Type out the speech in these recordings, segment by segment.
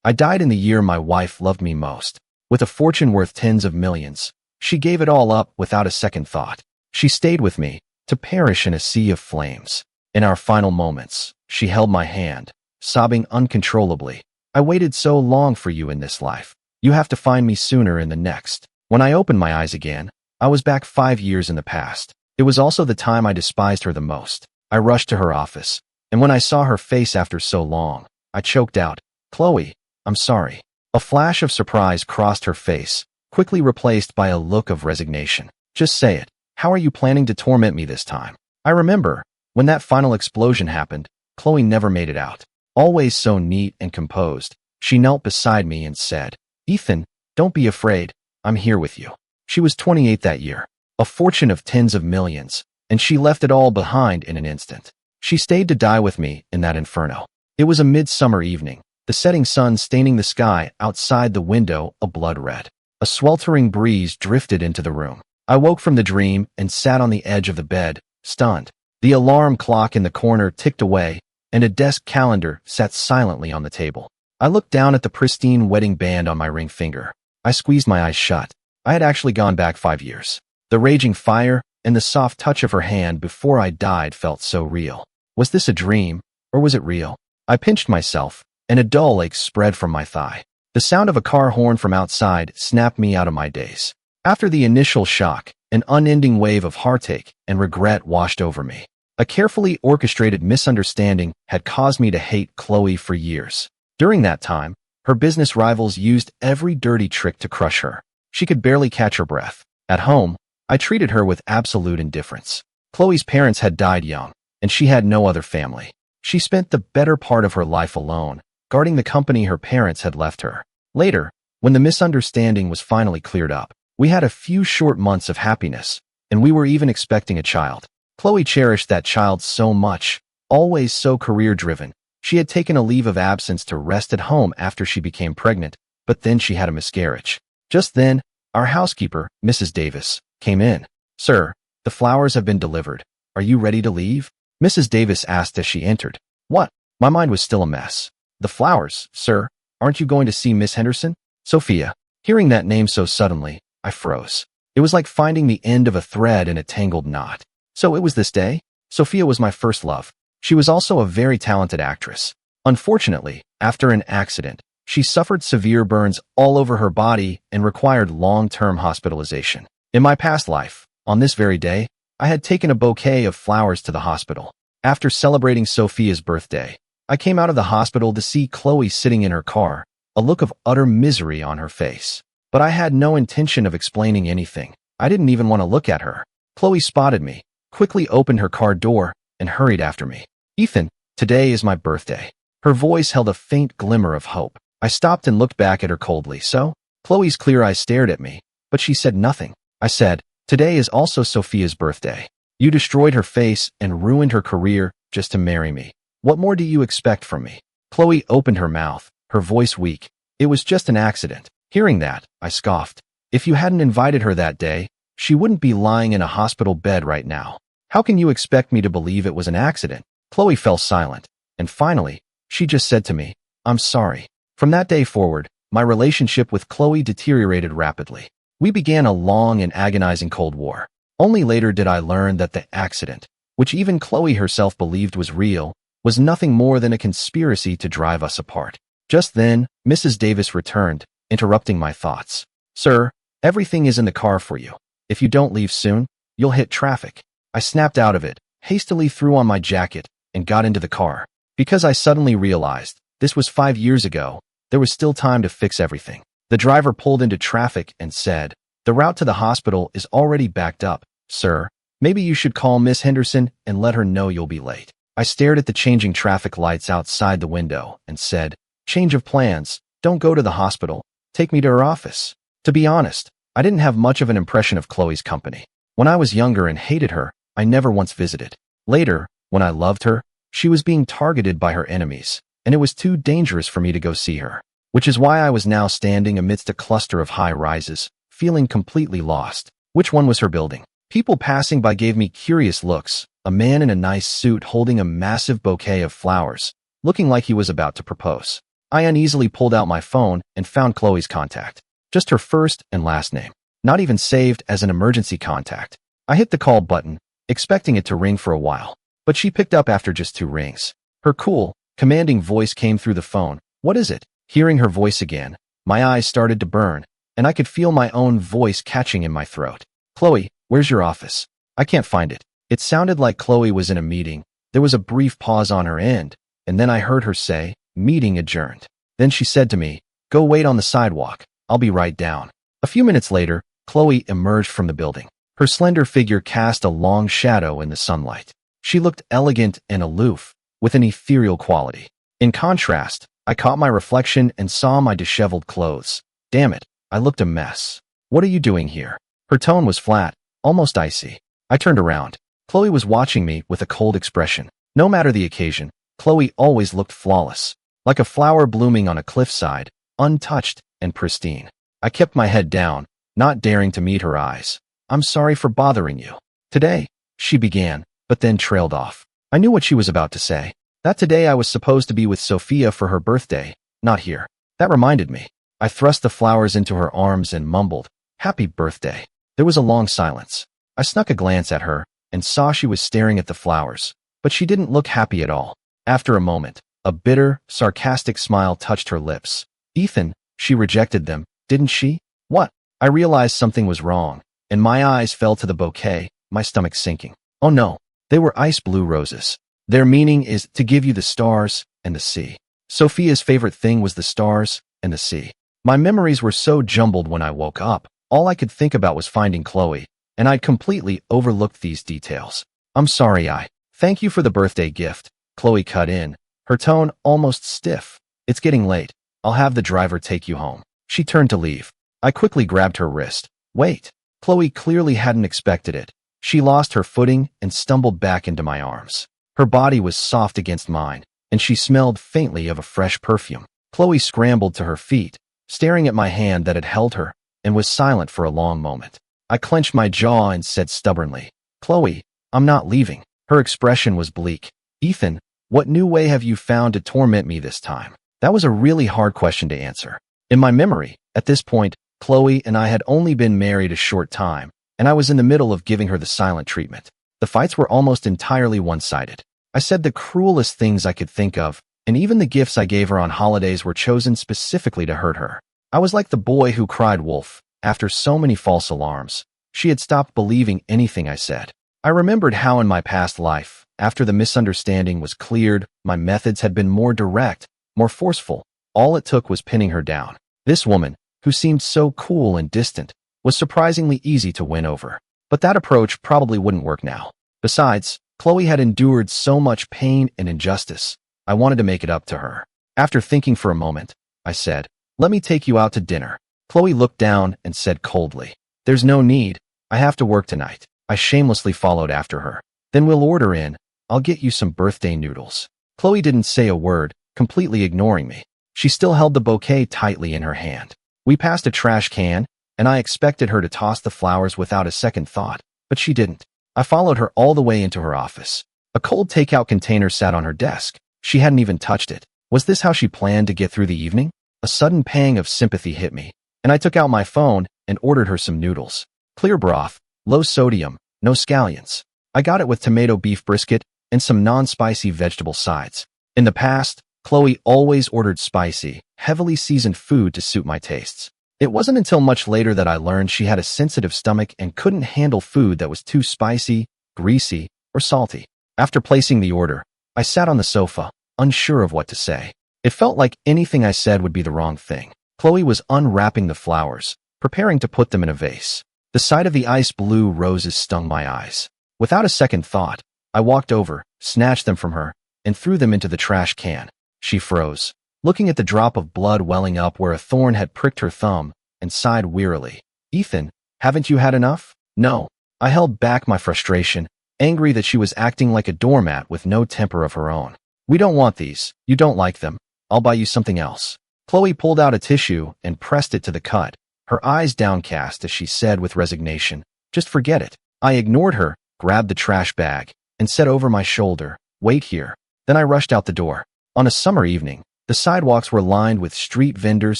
I died in the year my wife loved me most. With a fortune worth tens of millions, she gave it all up without a second thought. She stayed with me, to perish in a sea of flames. In our final moments, she held my hand, sobbing uncontrollably. I waited so long for you in this life. You have to find me sooner in the next. When I opened my eyes again, I was back 5 years in the past. It was also the time I despised her the most. I rushed to her office, and when I saw her face after so long, I choked out, "Chloe, I'm sorry." A flash of surprise crossed her face, quickly replaced by a look of resignation. "Just say it. How are you planning to torment me this time?" I remember, when that final explosion happened, Chloe never made it out. Always so neat and composed, she knelt beside me and said, "Ethan, don't be afraid. I'm here with you." She was 28 that year, a fortune of tens of millions, and she left it all behind in an instant. She stayed to die with me in that inferno. It was a midsummer evening, the setting sun staining the sky outside the window a blood red. A sweltering breeze drifted into the room. I woke from the dream and sat on the edge of the bed, stunned. The alarm clock in the corner ticked away, and a desk calendar sat silently on the table. I looked down at the pristine wedding band on my ring finger. I squeezed my eyes shut. I had actually gone back 5 years. The raging fire and the soft touch of her hand before I died felt so real. Was this a dream, or was it real? I pinched myself, and a dull ache spread from my thigh. The sound of a car horn from outside snapped me out of my daze. After the initial shock, an unending wave of heartache and regret washed over me. A carefully orchestrated misunderstanding had caused me to hate Chloe for years. During that time, her business rivals used every dirty trick to crush her. She could barely catch her breath. At home, I treated her with absolute indifference. Chloe's parents had died young, and she had no other family. She spent the better part of her life alone, guarding the company her parents had left her. Later, when the misunderstanding was finally cleared up, we had a few short months of happiness, and we were even expecting a child. Chloe cherished that child so much, always so career-driven. She had taken a leave of absence to rest at home after she became pregnant, but then she had a miscarriage. Just then, our housekeeper, Mrs. Davis, came in. "Sir, the flowers have been delivered. Are you ready to leave?" Mrs. Davis asked as she entered. "What?" My mind was still a mess. "The flowers, sir. Aren't you going to see Miss Henderson?" Sophia. Hearing that name so suddenly, I froze. It was like finding the end of a thread in a tangled knot. So it was this day? Sophia was my first love. She was also a very talented actress. Unfortunately, after an accident, she suffered severe burns all over her body and required long-term hospitalization. In my past life, on this very day, I had taken a bouquet of flowers to the hospital. After celebrating Sophia's birthday, I came out of the hospital to see Chloe sitting in her car, a look of utter misery on her face. But I had no intention of explaining anything. I didn't even want to look at her. Chloe spotted me, quickly opened her car door, and hurried after me. "Ethan, today is my birthday." Her voice held a faint glimmer of hope. I stopped and looked back at her coldly. "So?" Chloe's clear eyes stared at me, but she said nothing. I said, "Today is also Sophia's birthday. You destroyed her face and ruined her career just to marry me. What more do you expect from me?" Chloe opened her mouth, her voice weak. "It was just an accident." Hearing that, I scoffed. "If you hadn't invited her that day, she wouldn't be lying in a hospital bed right now. How can you expect me to believe it was an accident?" Chloe fell silent, and finally, she just said to me, "I'm sorry." From that day forward, my relationship with Chloe deteriorated rapidly. We began a long and agonizing Cold War. Only later did I learn that the accident, which even Chloe herself believed was real, was nothing more than a conspiracy to drive us apart. Just then, Mrs. Davis returned, interrupting my thoughts. "Sir, everything is in the car for you. If you don't leave soon, you'll hit traffic." I snapped out of it, hastily threw on my jacket, and got into the car. Because I suddenly realized, this was 5 years ago, there was still time to fix everything. The driver pulled into traffic and said, "The route to the hospital is already backed up, sir. Maybe you should call Miss Henderson and let her know you'll be late." I stared at the changing traffic lights outside the window and said, "Change of plans. Don't go to the hospital. Take me to her office." To be honest, I didn't have much of an impression of Chloe's company. When I was younger and hated her, I never once visited. Later, when I loved her, she was being targeted by her enemies, and it was too dangerous for me to go see her. Which is why I was now standing amidst a cluster of high rises, feeling completely lost. Which one was her building? People passing by gave me curious looks. A man in a nice suit holding a massive bouquet of flowers, looking like he was about to propose. I uneasily pulled out my phone and found Chloe's contact. Just her first and last name. Not even saved as an emergency contact. I hit the call button, expecting it to ring for a while. But she picked up after just 2 rings. Her cool, commanding voice came through the phone. "What is it?" Hearing her voice again, my eyes started to burn, and I could feel my own voice catching in my throat. "Chloe, where's your office? I can't find it." It sounded like Chloe was in a meeting. There was a brief pause on her end, and then I heard her say, "Meeting adjourned." Then she said to me, "Go wait on the sidewalk. I'll be right down." A few minutes later, Chloe emerged from the building. Her slender figure cast a long shadow in the sunlight. She looked elegant and aloof, with an ethereal quality. In contrast, I caught my reflection and saw my disheveled clothes. Damn it, I looked a mess. "What are you doing here?" Her tone was flat, almost icy. I turned around. Chloe was watching me with a cold expression. No matter the occasion, Chloe always looked flawless, like a flower blooming on a cliffside, untouched and pristine. I kept my head down, not daring to meet her eyes. "I'm sorry for bothering you today," she began, but then trailed off. I knew what she was about to say. That today I was supposed to be with Sophia for her birthday, not here. That reminded me. I thrust the flowers into her arms and mumbled, "Happy birthday." There was a long silence. I snuck a glance at her and saw she was staring at the flowers, but she didn't look happy at all. After a moment, a bitter, sarcastic smile touched her lips. "Ethan, she rejected them, didn't she?" "What?" I realized something was wrong, and my eyes fell to the bouquet, my stomach sinking. Oh no, they were ice blue roses. Their meaning is to give you the stars and the sea. Sophia's favorite thing was the stars and the sea. My memories were so jumbled when I woke up. All I could think about was finding Chloe, and I'd completely overlooked these details. "I'm sorry, Thank you for the birthday gift," Chloe cut in, her tone almost stiff. "It's getting late. I'll have the driver take you home." She turned to leave. I quickly grabbed her wrist. "Wait." Chloe clearly hadn't expected it. She lost her footing and stumbled back into my arms. Her body was soft against mine, and she smelled faintly of a fresh perfume. Chloe scrambled to her feet, staring at my hand that had held her, and was silent for a long moment. I clenched my jaw and said stubbornly, "Chloe, I'm not leaving." Her expression was bleak. "Ethan, what new way have you found to torment me this time?" That was a really hard question to answer. In my memory, at this point, Chloe and I had only been married a short time, and I was in the middle of giving her the silent treatment. The fights were almost entirely one-sided. I said the cruelest things I could think of, and even the gifts I gave her on holidays were chosen specifically to hurt her. I was like the boy who cried wolf after so many false alarms. She had stopped believing anything I said. I remembered how in my past life, after the misunderstanding was cleared, my methods had been more direct, more forceful. All it took was pinning her down. This woman, who seemed so cool and distant, was surprisingly easy to win over. But that approach probably wouldn't work now. Besides, Chloe had endured so much pain and injustice. I wanted to make it up to her. After thinking for a moment, I said, "Let me take you out to dinner." Chloe looked down and said coldly, "There's no need. I have to work tonight." I shamelessly followed after her. "Then we'll order in. I'll get you some birthday noodles." Chloe didn't say a word, completely ignoring me. She still held the bouquet tightly in her hand. We passed a trash can, and I expected her to toss the flowers without a second thought, but she didn't. I followed her all the way into her office. A cold takeout container sat on her desk. She hadn't even touched it. Was this how she planned to get through the evening? A sudden pang of sympathy hit me, and I took out my phone and ordered her some noodles. Clear broth, low sodium, no scallions. I got it with tomato beef brisket and some non-spicy vegetable sides. In the past, Chloe always ordered spicy, heavily seasoned food to suit my tastes. It wasn't until much later that I learned she had a sensitive stomach and couldn't handle food that was too spicy, greasy, or salty. After placing the order, I sat on the sofa, unsure of what to say. It felt like anything I said would be the wrong thing. Chloe was unwrapping the flowers, preparing to put them in a vase. The sight of the ice blue roses stung my eyes. Without a second thought, I walked over, snatched them from her, and threw them into the trash can. She froze, looking at the drop of blood welling up where a thorn had pricked her thumb, and sighed wearily. "Ethan, haven't you had enough?" "No." I held back my frustration, angry that she was acting like a doormat with no temper of her own. "We don't want these. You don't like them. I'll buy you something else." Chloe pulled out a tissue and pressed it to the cut, her eyes downcast as she said with resignation, "Just forget it." I ignored her, grabbed the trash bag, and said over my shoulder, "Wait here." Then I rushed out the door. On a summer evening, The sidewalks were lined with street vendors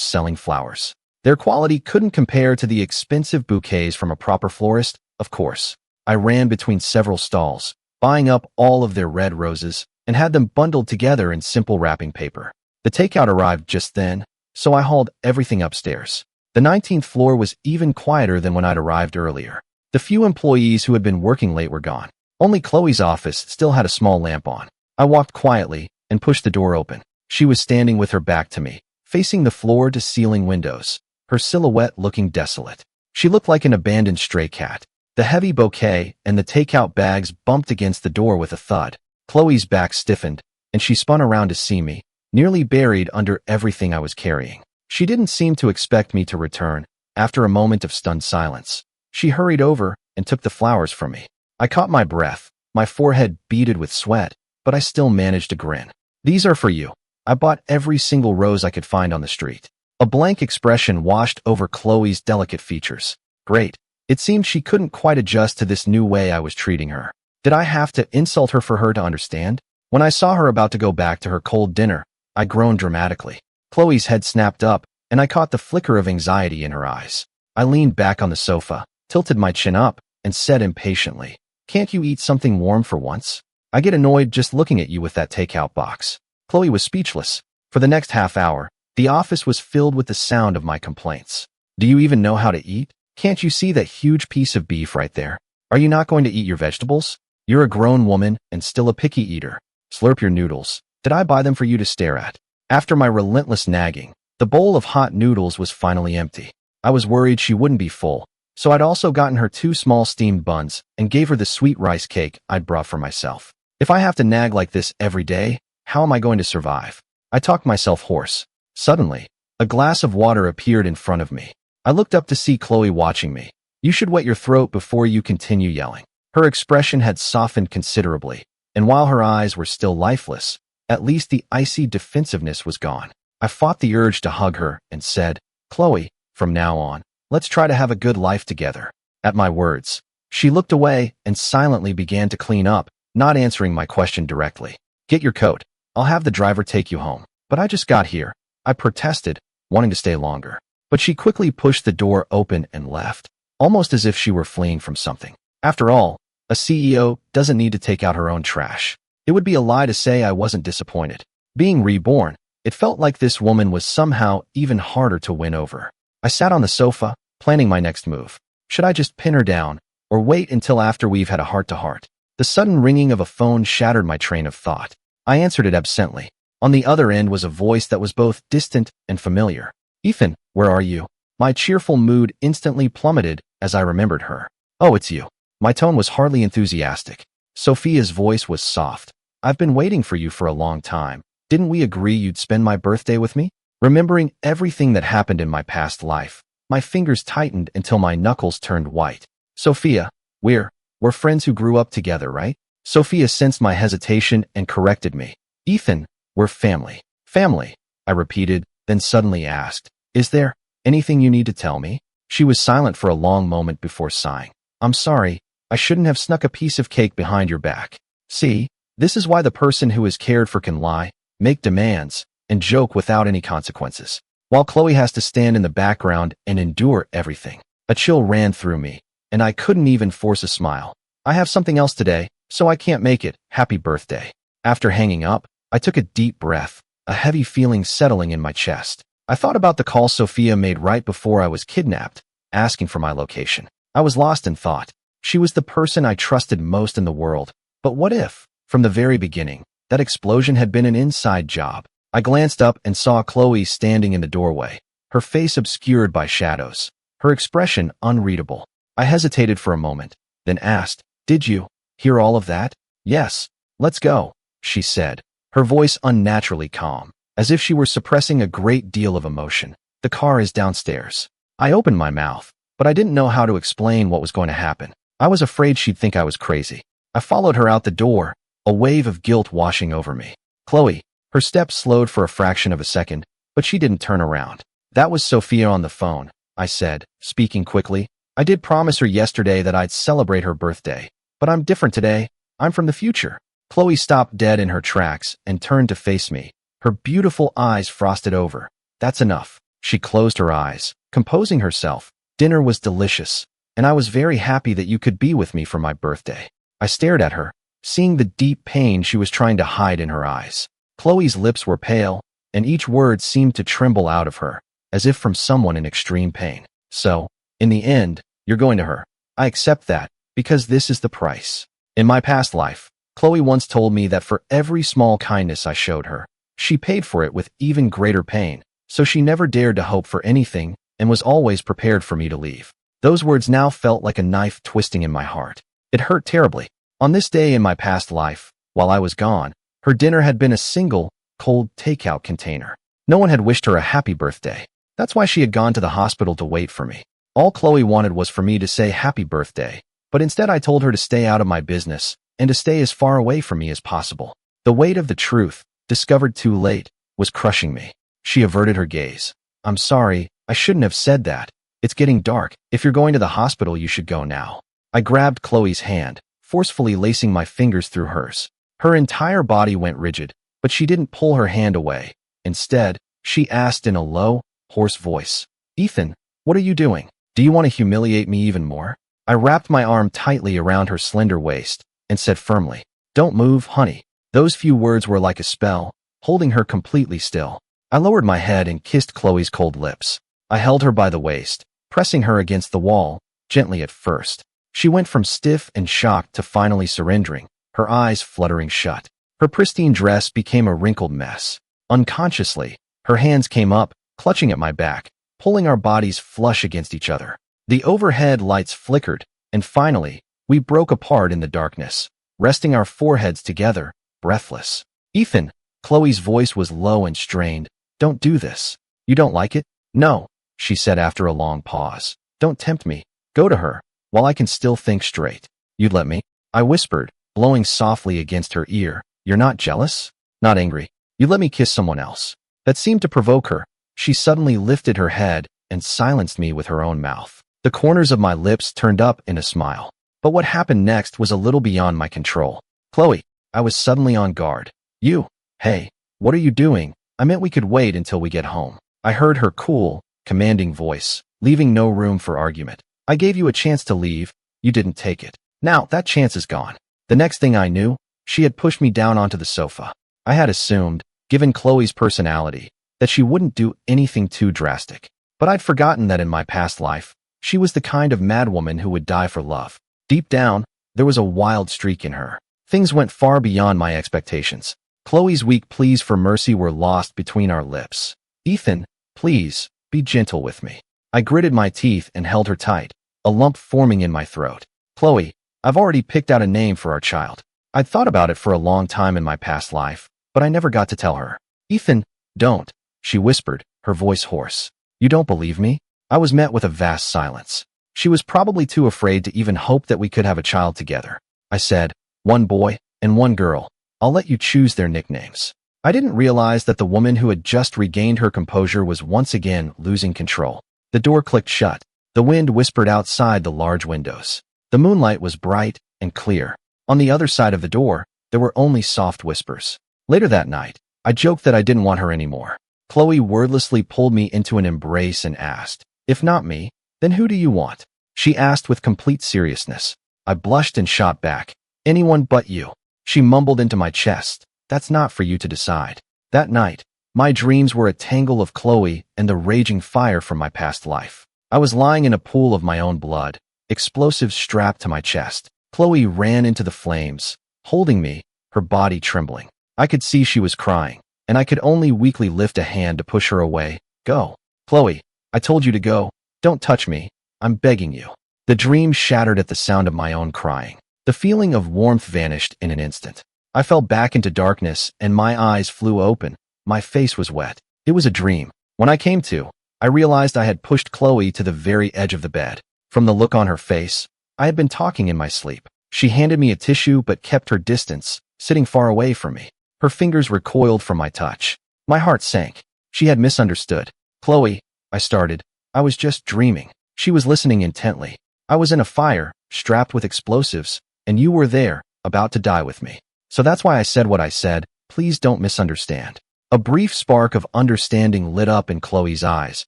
selling flowers. Their quality couldn't compare to the expensive bouquets from a proper florist, of course. I ran between several stalls, buying up all of their red roses, and had them bundled together in simple wrapping paper. The takeout arrived just then, so I hauled everything upstairs. The 19th floor was even quieter than when I'd arrived earlier. The few employees who had been working late were gone. Only Chloe's office still had a small lamp on. I walked quietly and pushed the door open. She was standing with her back to me, facing the floor-to-ceiling windows, her silhouette looking desolate. She looked like an abandoned stray cat. The heavy bouquet and the takeout bags bumped against the door with a thud. Chloe's back stiffened, and she spun around to see me, nearly buried under everything I was carrying. She didn't seem to expect me to return. After a moment of stunned silence, she hurried over and took the flowers from me. I caught my breath, my forehead beaded with sweat, but I still managed to grin. "These are for you." I bought every single rose I could find on the street. A blank expression washed over Chloe's delicate features. Great. It seemed she couldn't quite adjust to this new way I was treating her. Did I have to insult her for her to understand? When I saw her about to go back to her cold dinner, I groaned dramatically. Chloe's head snapped up, and I caught the flicker of anxiety in her eyes. I leaned back on the sofa, tilted my chin up, and said impatiently, "Can't you eat something warm for once? I get annoyed just looking at you with that takeout box." Chloe was speechless. For the next half hour, the office was filled with the sound of my complaints. "Do you even know how to eat? Can't you see that huge piece of beef right there? Are you not going to eat your vegetables? You're a grown woman and still a picky eater. Slurp your noodles. Did I buy them for you to stare at?" After my relentless nagging, the bowl of hot noodles was finally empty. I was worried she wouldn't be full, so I'd also gotten her 2 small steamed buns and gave her the sweet rice cake I'd brought for myself. If I have to nag like this every day, how am I going to survive? I talked myself hoarse. Suddenly, a glass of water appeared in front of me. I looked up to see Chloe watching me. "You should wet your throat before you continue yelling." Her expression had softened considerably, and while her eyes were still lifeless, at least the icy defensiveness was gone. I fought the urge to hug her and said, "Chloe, from now on, let's try to have a good life together." At my words, she looked away and silently began to clean up, not answering my question directly. "Get your coat. I'll have the driver take you home." "But I just got here," I protested, wanting to stay longer. But she quickly pushed the door open and left, almost as if she were fleeing from something. After all, a CEO doesn't need to take out her own trash. It would be a lie to say I wasn't disappointed. Being reborn, it felt like this woman was somehow even harder to win over. I sat on the sofa, planning my next move. Should I just pin her down, or wait until after we've had a heart-to-heart? The sudden ringing of a phone shattered my train of thought. I answered it absently. On the other end was a voice that was both distant and familiar. "Ethan, where are you?" My cheerful mood instantly plummeted as I remembered her. "Oh, it's you." My tone was hardly enthusiastic. Sophia's voice was soft. "I've been waiting for you for a long time. Didn't we agree you'd spend my birthday with me?" Remembering everything that happened in my past life, my fingers tightened until my knuckles turned white. "Sophia, we're friends who grew up together, right?" Sophia sensed my hesitation and corrected me. "Ethan, we're family." "Family," I repeated, then suddenly asked, "Is there anything you need to tell me?" She was silent for a long moment before sighing. "I'm sorry, I shouldn't have snuck a piece of cake behind your back. See, this is why the person who is cared for can lie, make demands, and joke without any consequences, while Chloe has to stand in the background and endure everything." A chill ran through me, and I couldn't even force a smile. "I have something else today, so I can't make it. Happy birthday." After hanging up, I took a deep breath, a heavy feeling settling in my chest. I thought about the call Sophia made right before I was kidnapped, asking for my location. I was lost in thought. She was the person I trusted most in the world. But what if, from the very beginning, that explosion had been an inside job? I glanced up and saw Chloe standing in the doorway, her face obscured by shadows, her expression unreadable. I hesitated for a moment, then asked, "Did you hear all of that?" "Yes, let's go," she said, her voice unnaturally calm, as if she were suppressing a great deal of emotion. "The car is downstairs." I opened my mouth, but I didn't know how to explain what was going to happen. I was afraid she'd think I was crazy. I followed her out the door, a wave of guilt washing over me. "Chloe." Her steps slowed for a fraction of a second, but she didn't turn around. "That was Sophia on the phone," I said, speaking quickly. "I did promise her yesterday that I'd celebrate her birthday, but I'm different today. I'm from the future." Chloe stopped dead in her tracks and turned to face me, Her beautiful eyes frosted over. That's enough. She closed her eyes, composing herself. Dinner was delicious, and I was very happy that you could be with me for my birthday. I stared at her, seeing the deep pain she was trying to hide in her eyes. Chloe's lips were pale, and each word seemed to tremble out of her, as if from someone in extreme pain. So, in the end, you're going to her. I accept that, because this is the price. In my past life, Chloe once told me that for every small kindness I showed her, she paid for it with even greater pain, so she never dared to hope for anything and was always prepared for me to leave. Those words now felt like a knife twisting in my heart. It hurt terribly. On this day in my past life, while I was gone, her dinner had been a single, cold takeout container. No one had wished her a happy birthday. That's why she had gone to the hospital to wait for me. All Chloe wanted was for me to say happy birthday, but instead I told her to stay out of my business and to stay as far away from me as possible. The weight of the truth, discovered too late, was crushing me. She averted her gaze. I'm sorry, I shouldn't have said that. It's getting dark. If you're going to the hospital, you should go now. I grabbed Chloe's hand, forcefully lacing my fingers through hers. Her entire body went rigid, but she didn't pull her hand away. Instead, she asked in a low, hoarse voice, Ethan, what are you doing? Do you want to humiliate me even more? I wrapped my arm tightly around her slender waist and said firmly, Don't move, honey. Those few words were like a spell, holding her completely still. I lowered my head and kissed Chloe's cold lips. I held her by the waist, pressing her against the wall, gently at first. She went from stiff and shocked to finally surrendering, her eyes fluttering shut. Her pristine dress became a wrinkled mess. Unconsciously, her hands came up, clutching at my back, pulling our bodies flush against each other. The overhead lights flickered, and finally, we broke apart in the darkness, resting our foreheads together, breathless. Ethan, Chloe's voice was low and strained. Don't do this. You don't like it? No, she said after a long pause. Don't tempt me. Go to her, while I can still think straight. You'd let me? I whispered, blowing softly against her ear. You're not jealous? Not angry. You'd let me kiss someone else. That seemed to provoke her. She suddenly lifted her head and silenced me with her own mouth. The corners of my lips turned up in a smile. But what happened next was a little beyond my control. Chloe, I was suddenly on guard. You, hey, what are you doing? I meant we could wait until we get home. I heard her cool, commanding voice, leaving no room for argument. I gave you a chance to leave. You didn't take it. Now, that chance is gone. The next thing I knew, she had pushed me down onto the sofa. I had assumed, given Chloe's personality, that she wouldn't do anything too drastic. But I'd forgotten that in my past life, she was the kind of madwoman who would die for love. Deep down, there was a wild streak in her. Things went far beyond my expectations. Chloe's weak pleas for mercy were lost between our lips. Ethan, please, be gentle with me. I gritted my teeth and held her tight, a lump forming in my throat. Chloe, I've already picked out a name for our child. I'd thought about it for a long time in my past life, but I never got to tell her. Ethan, don't, she whispered, her voice hoarse. You don't believe me? I was met with a vast silence. She was probably too afraid to even hope that we could have a child together. I said, one boy and one girl. I'll let you choose their nicknames. I didn't realize that the woman who had just regained her composure was once again losing control. The door clicked shut. The wind whispered outside the large windows. The moonlight was bright and clear. On the other side of the door, there were only soft whispers. Later that night, I joked that I didn't want her anymore. Chloe wordlessly pulled me into an embrace and asked, If not me, then who do you want? She asked with complete seriousness. I blushed and shot back. Anyone but you. She mumbled into my chest. That's not for you to decide. That night, my dreams were a tangle of Chloe and the raging fire from my past life. I was lying in a pool of my own blood, explosives strapped to my chest. Chloe ran into the flames, holding me, her body trembling. I could see she was crying, and I could only weakly lift a hand to push her away. Go. Chloe, I told you to go. Don't touch me. I'm begging you. The dream shattered at the sound of my own crying. The feeling of warmth vanished in an instant. I fell back into darkness and my eyes flew open. My face was wet. It was a dream. When I came to, I realized I had pushed Chloe to the very edge of the bed. From the look on her face, I had been talking in my sleep. She handed me a tissue but kept her distance, sitting far away from me. Her fingers recoiled from my touch. My heart sank. She had misunderstood. Chloe, I started. I was just dreaming. She was listening intently. I was in a fire, strapped with explosives, and you were there, about to die with me. So that's why I said what I said. Please don't misunderstand. A brief spark of understanding lit up in Chloe's eyes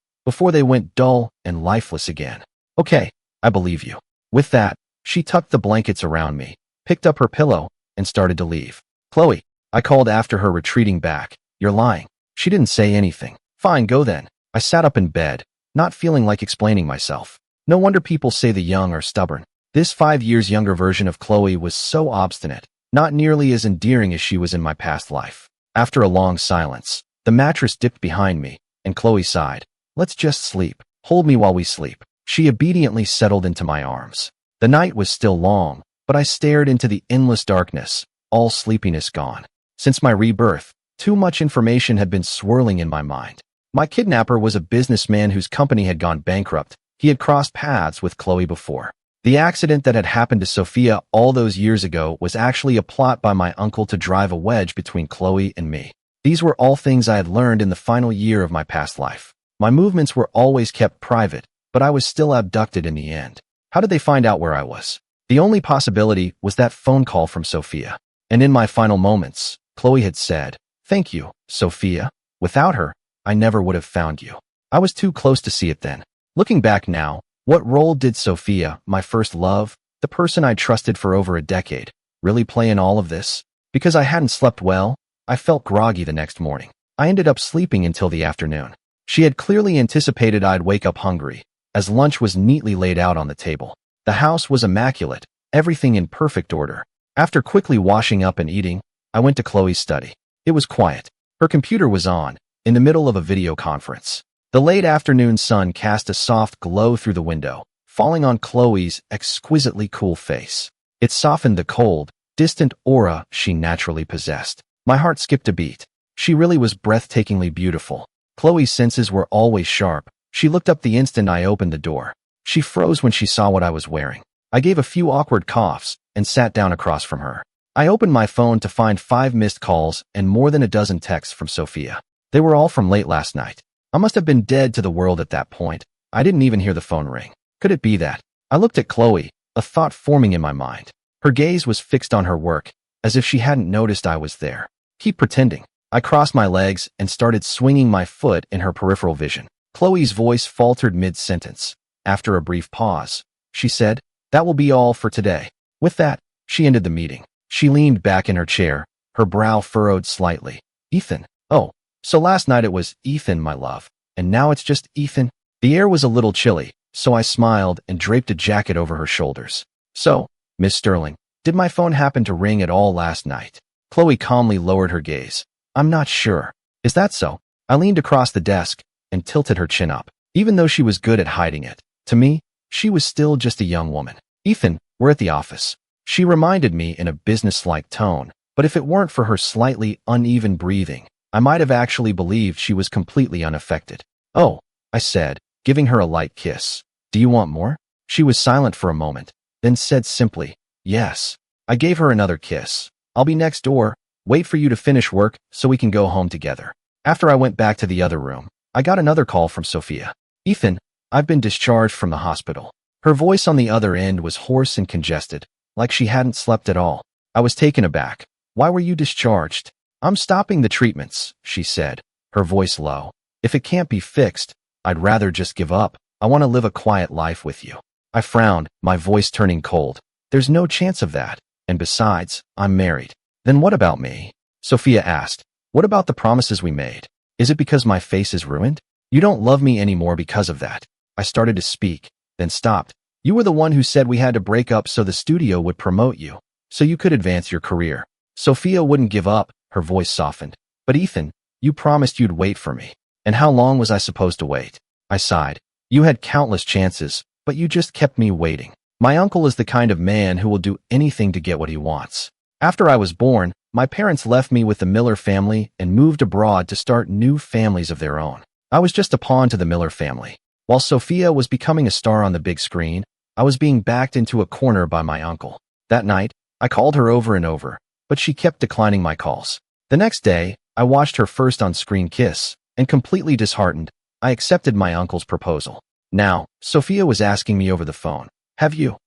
before they went dull and lifeless again. Okay, I believe you. With that, she tucked the blankets around me, picked up her pillow, and started to leave. Chloe, I called after her retreating back. You're lying. She didn't say anything. Fine, go then. I sat up in bed, not feeling like explaining myself. No wonder people say the young are stubborn. This 5 years younger version of Chloe was so obstinate, not nearly as endearing as she was in my past life. After a long silence, the mattress dipped behind me, and Chloe sighed. Let's just sleep. Hold me while we sleep. She obediently settled into my arms. The night was still long, but I stared into the endless darkness, all sleepiness gone. Since my rebirth, too much information had been swirling in my mind. My kidnapper was a businessman whose company had gone bankrupt. He had crossed paths with Chloe before. The accident that had happened to Sophia all those years ago was actually a plot by my uncle to drive a wedge between Chloe and me. These were all things I had learned in the final year of my past life. My movements were always kept private, but I was still abducted in the end. How did they find out where I was? The only possibility was that phone call from Sophia. And in my final moments, Chloe had said, "Thank you, Sophia. Without her, I never would have found you." I was too close to see it then. Looking back now, what role did Sophia, my first love, the person I trusted for over a decade, really play in all of this? Because I hadn't slept well, I felt groggy the next morning. I ended up sleeping until the afternoon. She had clearly anticipated I'd wake up hungry, as lunch was neatly laid out on the table. The house was immaculate, everything in perfect order. After quickly washing up and eating, I went to Chloe's study. It was quiet. Her computer was on, in the middle of a video conference. The late afternoon sun cast a soft glow through the window, falling on Chloe's exquisitely cool face. It softened the cold, distant aura she naturally possessed. My heart skipped a beat. She really was breathtakingly beautiful. Chloe's senses were always sharp. She looked up the instant I opened the door. She froze when she saw what I was wearing. I gave a few awkward coughs and sat down across from her. I opened my phone to find 5 missed calls and more than a dozen texts from Sophia. They were all from late last night. I must have been dead to the world at that point. I didn't even hear the phone ring. Could it be that? I looked at Chloe, a thought forming in my mind. Her gaze was fixed on her work, as if she hadn't noticed I was there. Keep pretending. I crossed my legs and started swinging my foot in her peripheral vision. Chloe's voice faltered mid-sentence. After a brief pause, she said, "That will be all for today." With that, she ended the meeting. She leaned back in her chair, her brow furrowed slightly. Ethan. Oh, so last night it was Ethan, my love, and now it's just Ethan? The air was a little chilly, so I smiled and draped a jacket over her shoulders. So, Miss Sterling, did my phone happen to ring at all last night? Chloe calmly lowered her gaze. I'm not sure. Is that so? I leaned across the desk and tilted her chin up. Even though she was good at hiding it, to me, she was still just a young woman. Ethan, we're at the office. She reminded me in a businesslike tone, but if it weren't for her slightly uneven breathing, I might have actually believed she was completely unaffected. Oh, I said, giving her a light kiss. Do you want more? She was silent for a moment, then said simply, yes. I gave her another kiss. I'll be next door. Wait for you to finish work so we can go home together. After I went back to the other room, I got another call from Sophia. Ethan, I've been discharged from the hospital. Her voice on the other end was hoarse and congested, like she hadn't slept at all. I was taken aback. Why were you discharged? I'm stopping the treatments, she said, her voice low. If it can't be fixed, I'd rather just give up. I want to live a quiet life with you. I frowned, my voice turning cold. There's no chance of that. And besides, I'm married. Then what about me? Sophia asked. What about the promises we made? Is it because my face is ruined? You don't love me anymore because of that. I started to speak, then stopped. You were the one who said we had to break up so the studio would promote you, so you could advance your career. Sophia wouldn't give up, her voice softened. But Ethan, you promised you'd wait for me. And how long was I supposed to wait? I sighed. You had countless chances, but you just kept me waiting. My uncle is the kind of man who will do anything to get what he wants. After I was born, my parents left me with the Miller family and moved abroad to start new families of their own. I was just a pawn to the Miller family. While Sophia was becoming a star on the big screen, I was being backed into a corner by my uncle. That night, I called her over and over, but she kept declining my calls. The next day, I watched her first on-screen kiss, and completely disheartened, I accepted my uncle's proposal. Now, Sophia was asking me over the phone, Have you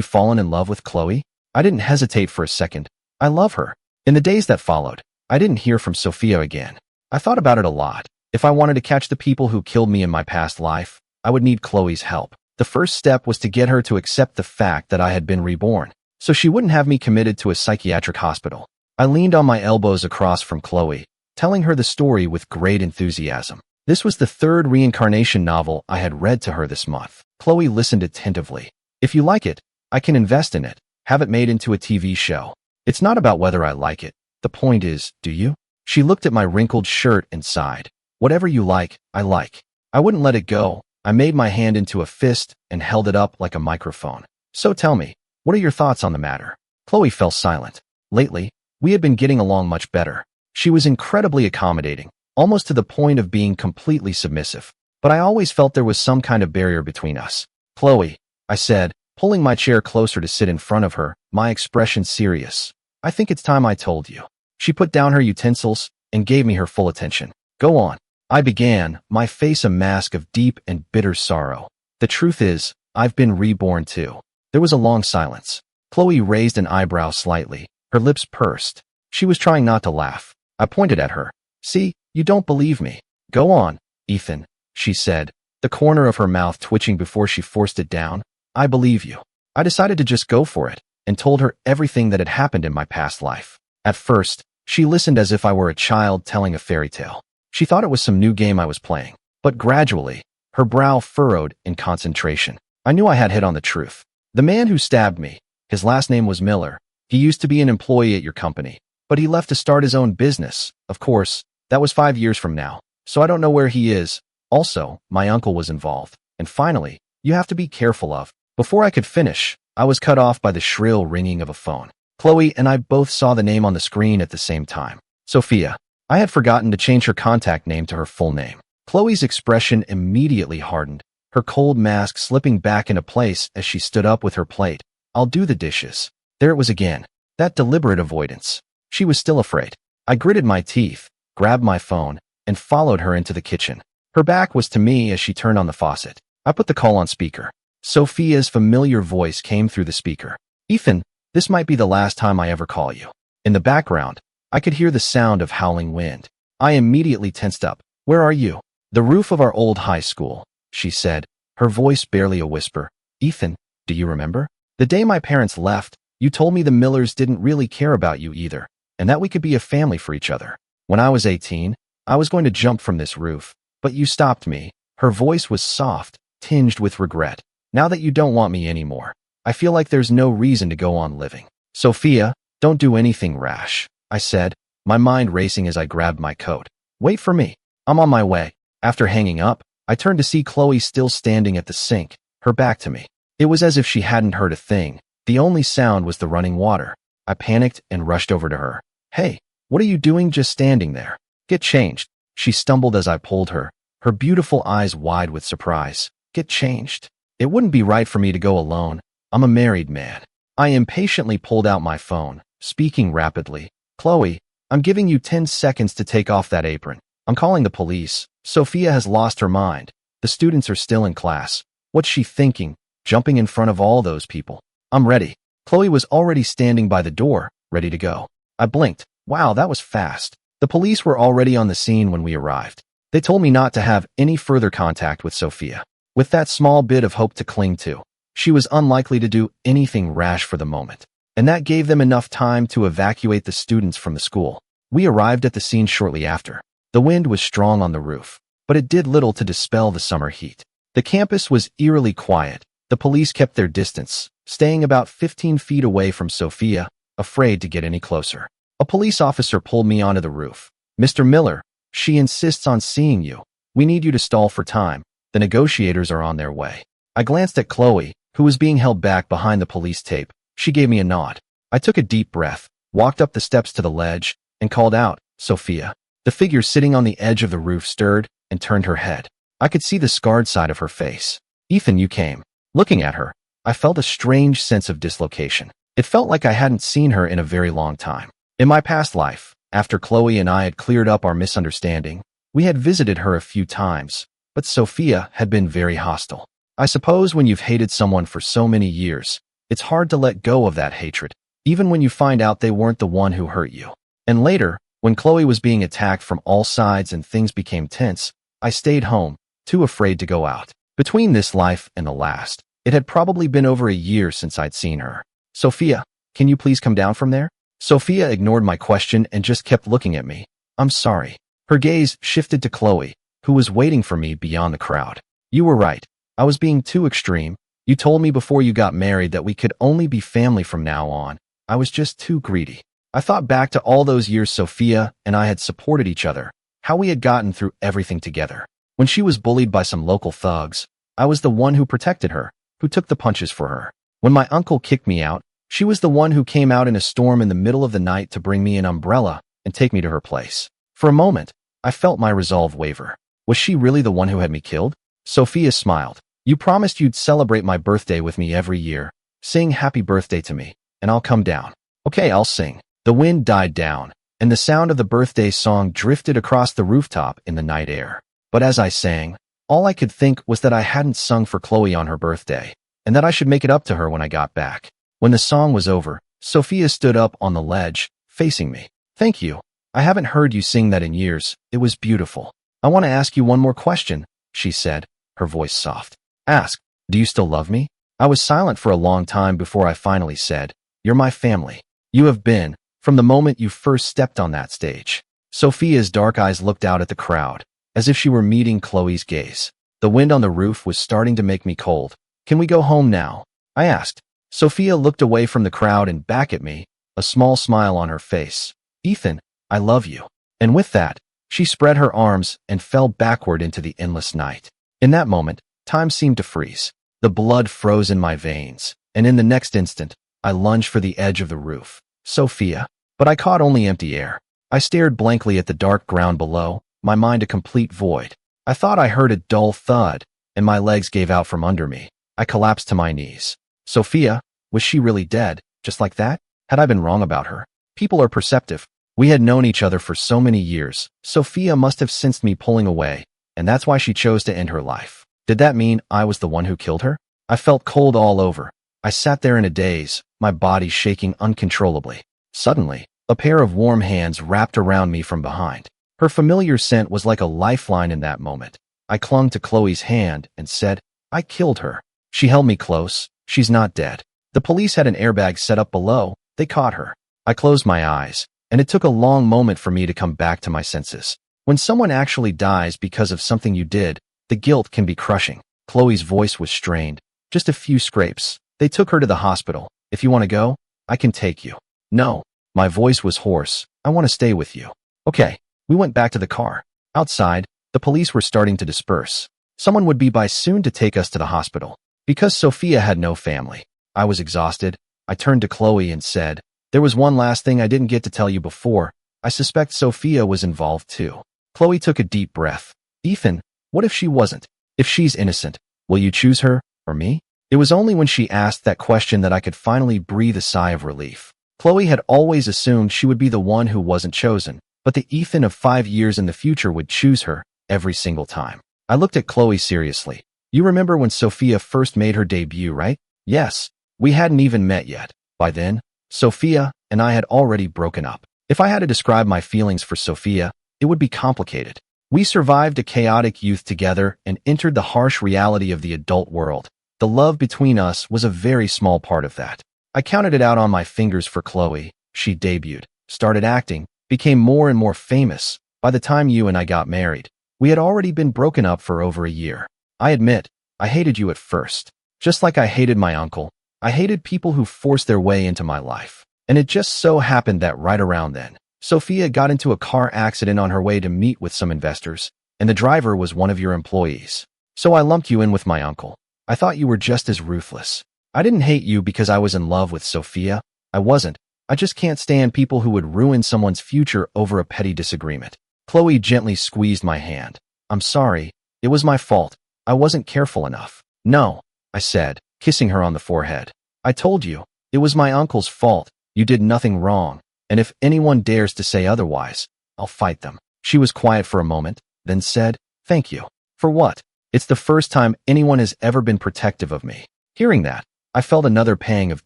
fallen in love with Chloe? I didn't hesitate for a second. I love her. In the days that followed, I didn't hear from Sophia again. I thought about it a lot. If I wanted to catch the people who killed me in my past life, I would need Chloe's help. The first step was to get her to accept the fact that I had been reborn, so she wouldn't have me committed to a psychiatric hospital. I leaned on my elbows across from Chloe, telling her the story with great enthusiasm. This was the third reincarnation novel I had read to her this month. Chloe listened attentively. If you like it, I can invest in it, have it made into a TV show. It's not about whether I like it. The point is, do you? She looked at my wrinkled shirt and sighed. Whatever you like, I like. I wouldn't let it go. I made my hand into a fist and held it up like a microphone. So tell me, what are your thoughts on the matter? Chloe fell silent. Lately, we had been getting along much better. She was incredibly accommodating, almost to the point of being completely submissive. But I always felt there was some kind of barrier between us. Chloe, I said, pulling my chair closer to sit in front of her, my expression serious. I think it's time I told you. She put down her utensils and gave me her full attention. Go on. I began, my face a mask of deep and bitter sorrow. The truth is, I've been reborn too. There was a long silence. Chloe raised an eyebrow slightly. Her lips pursed. She was trying not to laugh. I pointed at her. See, you don't believe me. Go on, Ethan, she said, the corner of her mouth twitching before she forced it down. I believe you. I decided to just go for it and told her everything that had happened in my past life. At first, she listened as if I were a child telling a fairy tale. She thought it was some new game I was playing, but gradually, her brow furrowed in concentration. I knew I had hit on the truth. The man who stabbed me, his last name was Miller. He used to be an employee at your company, but he left to start his own business. Of course, that was 5 years from now, so I don't know where he is. Also, my uncle was involved. And finally, you have to be careful of. Before I could finish, I was cut off by the shrill ringing of a phone. Chloe and I both saw the name on the screen at the same time. Sophia. I had forgotten to change her contact name to her full name. Chloe's expression immediately hardened, her cold mask slipping back into place as she stood up with her plate. I'll do the dishes. There it was again. That deliberate avoidance. She was still afraid. I gritted my teeth, grabbed my phone, and followed her into the kitchen. Her back was to me as she turned on the faucet. I put the call on speaker. Sophia's familiar voice came through the speaker. Ethan, this might be the last time I ever call you. In the background, I could hear the sound of howling wind. I immediately tensed up. Where are you? The roof of our old high school, she said, her voice barely a whisper. Ethan, do you remember? The day my parents left, you told me the Millers didn't really care about you either, and that we could be a family for each other. When I was 18, I was going to jump from this roof, but you stopped me. Her voice was soft, tinged with regret. Now that you don't want me anymore, I feel like there's no reason to go on living. Sophia, don't do anything rash, I said, my mind racing as I grabbed my coat. Wait for me. I'm on my way. After hanging up, I turned to see Chloe still standing at the sink, her back to me. It was as if she hadn't heard a thing. The only sound was the running water. I panicked and rushed over to her. Hey, what are you doing just standing there? Get changed. She stumbled as I pulled her, her beautiful eyes wide with surprise. Get changed? It wouldn't be right for me to go alone. I'm a married man. I impatiently pulled out my phone, speaking rapidly. Chloe, I'm giving you 10 seconds to take off that apron. I'm calling the police. Sophia has lost her mind. The students are still in class. What's she thinking, jumping in front of all those people? I'm ready. Chloe was already standing by the door, ready to go. I blinked. Wow, that was fast. The police were already on the scene when we arrived. They told me not to have any further contact with Sophia. With that small bit of hope to cling to, she was unlikely to do anything rash for the moment. And that gave them enough time to evacuate the students from the school. We arrived at the scene shortly after. The wind was strong on the roof, but it did little to dispel the summer heat. The campus was eerily quiet. The police kept their distance, staying about 15 feet away from Sophia, afraid to get any closer. A police officer pulled me onto the roof. Mr. Miller, she insists on seeing you. We need you to stall for time. The negotiators are on their way. I glanced at Chloe, who was being held back behind the police tape. She gave me a nod. I took a deep breath, walked up the steps to the ledge, and called out, Sophia. The figure sitting on the edge of the roof stirred and turned her head. I could see the scarred side of her face. Ethan, you came. Looking at her, I felt a strange sense of dislocation. It felt like I hadn't seen her in a very long time. In my past life, after Chloe and I had cleared up our misunderstanding, we had visited her a few times, but Sophia had been very hostile. I suppose when you've hated someone for so many years, it's hard to let go of that hatred, even when you find out they weren't the one who hurt you. And later, When Chloe was being attacked from all sides and things became tense, I stayed home, too afraid to go out. Between this life and the last, it had probably been over a year since I'd seen her. Sophia, can you please come down from there? Sophia ignored my question and just kept looking at me. I'm sorry. Her gaze shifted to Chloe, who was waiting for me beyond the crowd. You were right. I was being too extreme. You told me before you got married that we could only be family from now on. I was just too greedy. I thought back to all those years Sophia and I had supported each other, how we had gotten through everything together. When she was bullied by some local thugs, I was the one who protected her, who took the punches for her. When my uncle kicked me out, she was the one who came out in a storm in the middle of the night to bring me an umbrella and take me to her place. For a moment, I felt my resolve waver. Was she really the one who had me killed? Sophia smiled. You promised you'd celebrate my birthday with me every year. Sing happy birthday to me, and I'll come down. Okay, I'll sing. The wind died down, and the sound of the birthday song drifted across the rooftop in the night air. But as I sang, all I could think was that I hadn't sung for Chloe on her birthday, and that I should make it up to her when I got back. When the song was over, Sophia stood up on the ledge, facing me. Thank you. I haven't heard you sing that in years. It was beautiful. I want to ask you one more question, she said, her voice soft. Ask, do you still love me? I was silent for a long time before I finally said, you're my family. You have been, from the moment you first stepped on that stage. Sophia's dark eyes looked out at the crowd, as if she were meeting Chloe's gaze. The wind on the roof was starting to make me cold. Can we go home now? I asked. Sophia looked away from the crowd and back at me, a small smile on her face. Ethan, I love you. And with that, she spread her arms and fell backward into the endless night. In that moment, time seemed to freeze. The blood froze in my veins, and in the next instant, I lunged for the edge of the roof. Sophia. But I caught only empty air. I stared blankly at the dark ground below, my mind a complete void. I thought I heard a dull thud, and my legs gave out from under me. I collapsed to my knees. Sophia, was she really dead, just like that? Had I been wrong about her? People are perceptive. We had known each other for so many years. Sophia must have sensed me pulling away, and that's why she chose to end her life. Did that mean I was the one who killed her? I felt cold all over. I sat there in a daze, my body shaking uncontrollably. Suddenly, a pair of warm hands wrapped around me from behind. Her familiar scent was like a lifeline in that moment. I clung to Chloe's hand and said, I killed her. She held me close. She's not dead. The police had an airbag set up below. They caught her. I closed my eyes, and it took a long moment for me to come back to my senses. When someone actually dies because of something you did, the guilt can be crushing. Chloe's voice was strained. Just a few scrapes. They took her to the hospital. If you want to go, I can take you. No. My voice was hoarse. I want to stay with you. Okay. We went back to the car. Outside, the police were starting to disperse. Someone would be by soon to take us to the hospital. Because Sophia had no family, I was exhausted. I turned to Chloe and said, there was one last thing I didn't get to tell you before. I suspect Sophia was involved too. Chloe took a deep breath. Ethan, what if she wasn't? If she's innocent, will you choose her or me? It was only when she asked that question that I could finally breathe a sigh of relief. Chloe had always assumed she would be the one who wasn't chosen, but the Ethan of 5 years in the future would choose her every single time. I looked at Chloe seriously. You remember when Sophia first made her debut, right? Yes. We hadn't even met yet. By then, Sophia and I had already broken up. If I had to describe my feelings for Sophia, it would be complicated. We survived a chaotic youth together and entered the harsh reality of the adult world. The love between us was a very small part of that. I counted it out on my fingers for Chloe. She debuted, started acting, became more and more famous. By the time you and I got married, we had already been broken up for over a year. I admit, I hated you at first. Just like I hated my uncle, I hated people who forced their way into my life. And it just so happened that right around then, Sophia got into a car accident on her way to meet with some investors, and the driver was one of your employees. So I lumped you in with my uncle. I thought you were just as ruthless. I didn't hate you because I was in love with Sophia. I wasn't. I just can't stand people who would ruin someone's future over a petty disagreement. Chloe gently squeezed my hand. I'm sorry. It was my fault. I wasn't careful enough. No, I said, kissing her on the forehead. I told you, it was my uncle's fault. You did nothing wrong. And if anyone dares to say otherwise, I'll fight them. She was quiet for a moment, then said, thank you. For what? It's the first time anyone has ever been protective of me. Hearing that, I felt another pang of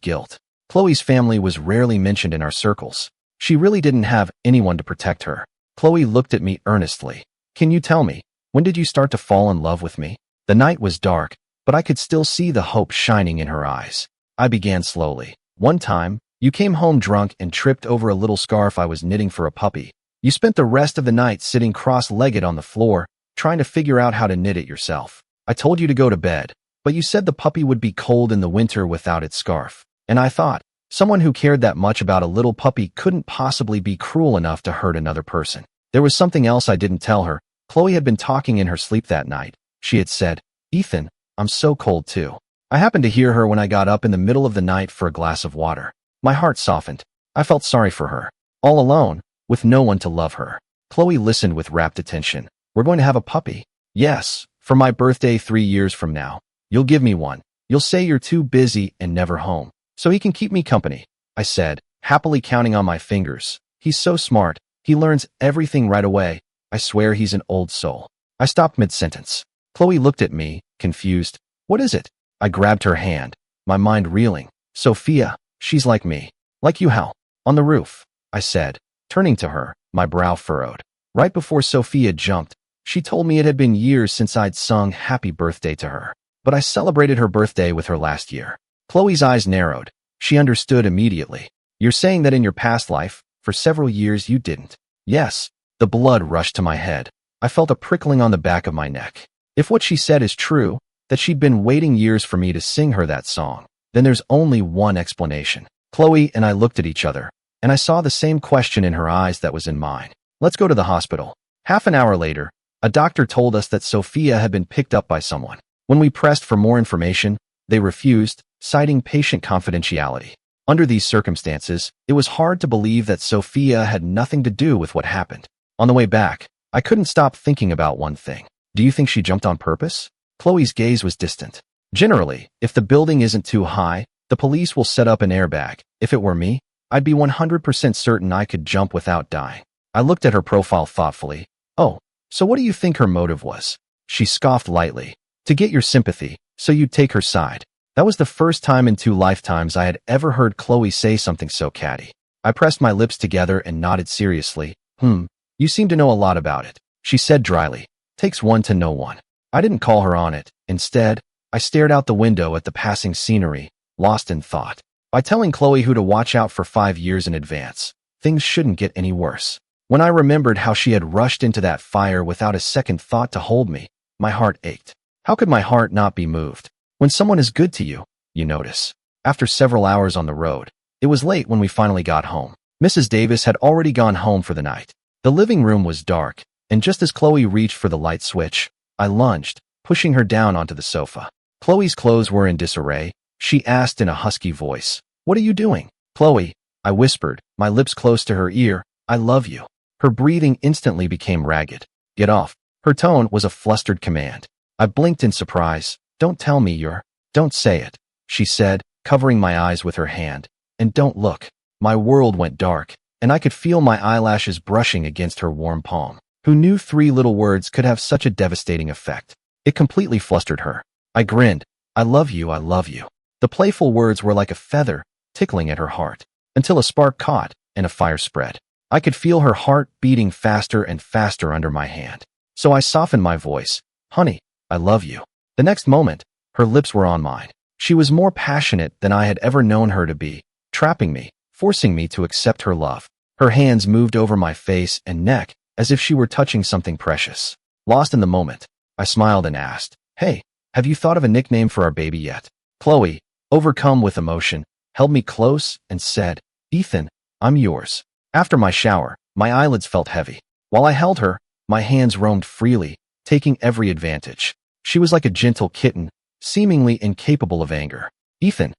guilt. Chloe's family was rarely mentioned in our circles. She really didn't have anyone to protect her. Chloe looked at me earnestly. Can you tell me, when did you start to fall in love with me? The night was dark, but I could still see the hope shining in her eyes. I began slowly. One time, you came home drunk and tripped over a little scarf I was knitting for a puppy. You spent the rest of the night sitting cross-legged on the floor, trying to figure out how to knit it yourself. I told you to go to bed, but you said the puppy would be cold in the winter without its scarf. And I thought, someone who cared that much about a little puppy couldn't possibly be cruel enough to hurt another person. There was something else I didn't tell her. Chloe had been talking in her sleep that night. She had said, "Ethan, I'm so cold too." I happened to hear her when I got up in the middle of the night for a glass of water. My heart softened. I felt sorry for her. All alone, with no one to love her. Chloe listened with rapt attention. We're going to have a puppy. Yes, for my birthday 3 years from now. You'll give me one. You'll say you're too busy and never home, so he can keep me company, I said, happily counting on my fingers. He's so smart. He learns everything right away. I swear he's an old soul. I stopped mid-sentence. Chloe looked at me, confused. What is it? I grabbed her hand, my mind reeling. Sophia, she's like me. Like you how? On the roof, I said, turning to her, my brow furrowed. Right before Sophia jumped, she told me it had been years since I'd sung happy birthday to her. But I celebrated her birthday with her last year. Chloe's eyes narrowed. She understood immediately. You're saying that in your past life, for several years you didn't. Yes. The blood rushed to my head. I felt a prickling on the back of my neck. If what she said is true, that she'd been waiting years for me to sing her that song, then there's only one explanation. Chloe and I looked at each other, and I saw the same question in her eyes that was in mine. Let's go to the hospital. Half an hour later, a doctor told us that Sophia had been picked up by someone. When we pressed for more information, they refused, citing patient confidentiality. Under these circumstances, it was hard to believe that Sophia had nothing to do with what happened. On the way back, I couldn't stop thinking about one thing. Do you think she jumped on purpose? Chloe's gaze was distant. Generally, if the building isn't too high, the police will set up an airbag. If it were me, I'd be 100% certain I could jump without dying. I looked at her profile thoughtfully. Oh, so what do you think her motive was? She scoffed lightly. To get your sympathy, so you'd take her side. That was the first time in 2 lifetimes I had ever heard Chloe say something so catty. I pressed my lips together and nodded seriously. You seem to know a lot about it, she said dryly. Takes one to know one. I didn't call her on it. Instead, I stared out the window at the passing scenery, lost in thought. By telling Chloe who to watch out for 5 years in advance, things shouldn't get any worse. When I remembered how she had rushed into that fire without a second thought to hold me, my heart ached. How could my heart not be moved? When someone is good to you, you notice. After several hours on the road, it was late when we finally got home. Mrs. Davis had already gone home for the night. The living room was dark, and just as Chloe reached for the light switch, I lunged, pushing her down onto the sofa. Chloe's clothes were in disarray. She asked in a husky voice, "What are you doing?" "Chloe," I whispered, my lips close to her ear, "I love you." Her breathing instantly became ragged. "Get off." Her tone was a flustered command. I blinked in surprise. "Don't tell me you're—" "Don't say it," she said, covering my eyes with her hand. "And don't look." My world went dark, and I could feel my eyelashes brushing against her warm palm. Who knew 3 little words could have such a devastating effect? It completely flustered her. I grinned. "I love you, I love you." The playful words were like a feather, tickling at her heart, until a spark caught and a fire spread. I could feel her heart beating faster and faster under my hand. So I softened my voice. "Honey, I love you." The next moment, her lips were on mine. She was more passionate than I had ever known her to be, trapping me, forcing me to accept her love. Her hands moved over my face and neck as if she were touching something precious. Lost in the moment, I smiled and asked, "Hey, have you thought of a nickname for our baby yet?" Chloe, overcome with emotion, held me close and said, "Ethan, I'm yours." After my shower, my eyelids felt heavy. While I held her, my hands roamed freely, taking every advantage. She was like a gentle kitten, seemingly incapable of anger. "Ethan,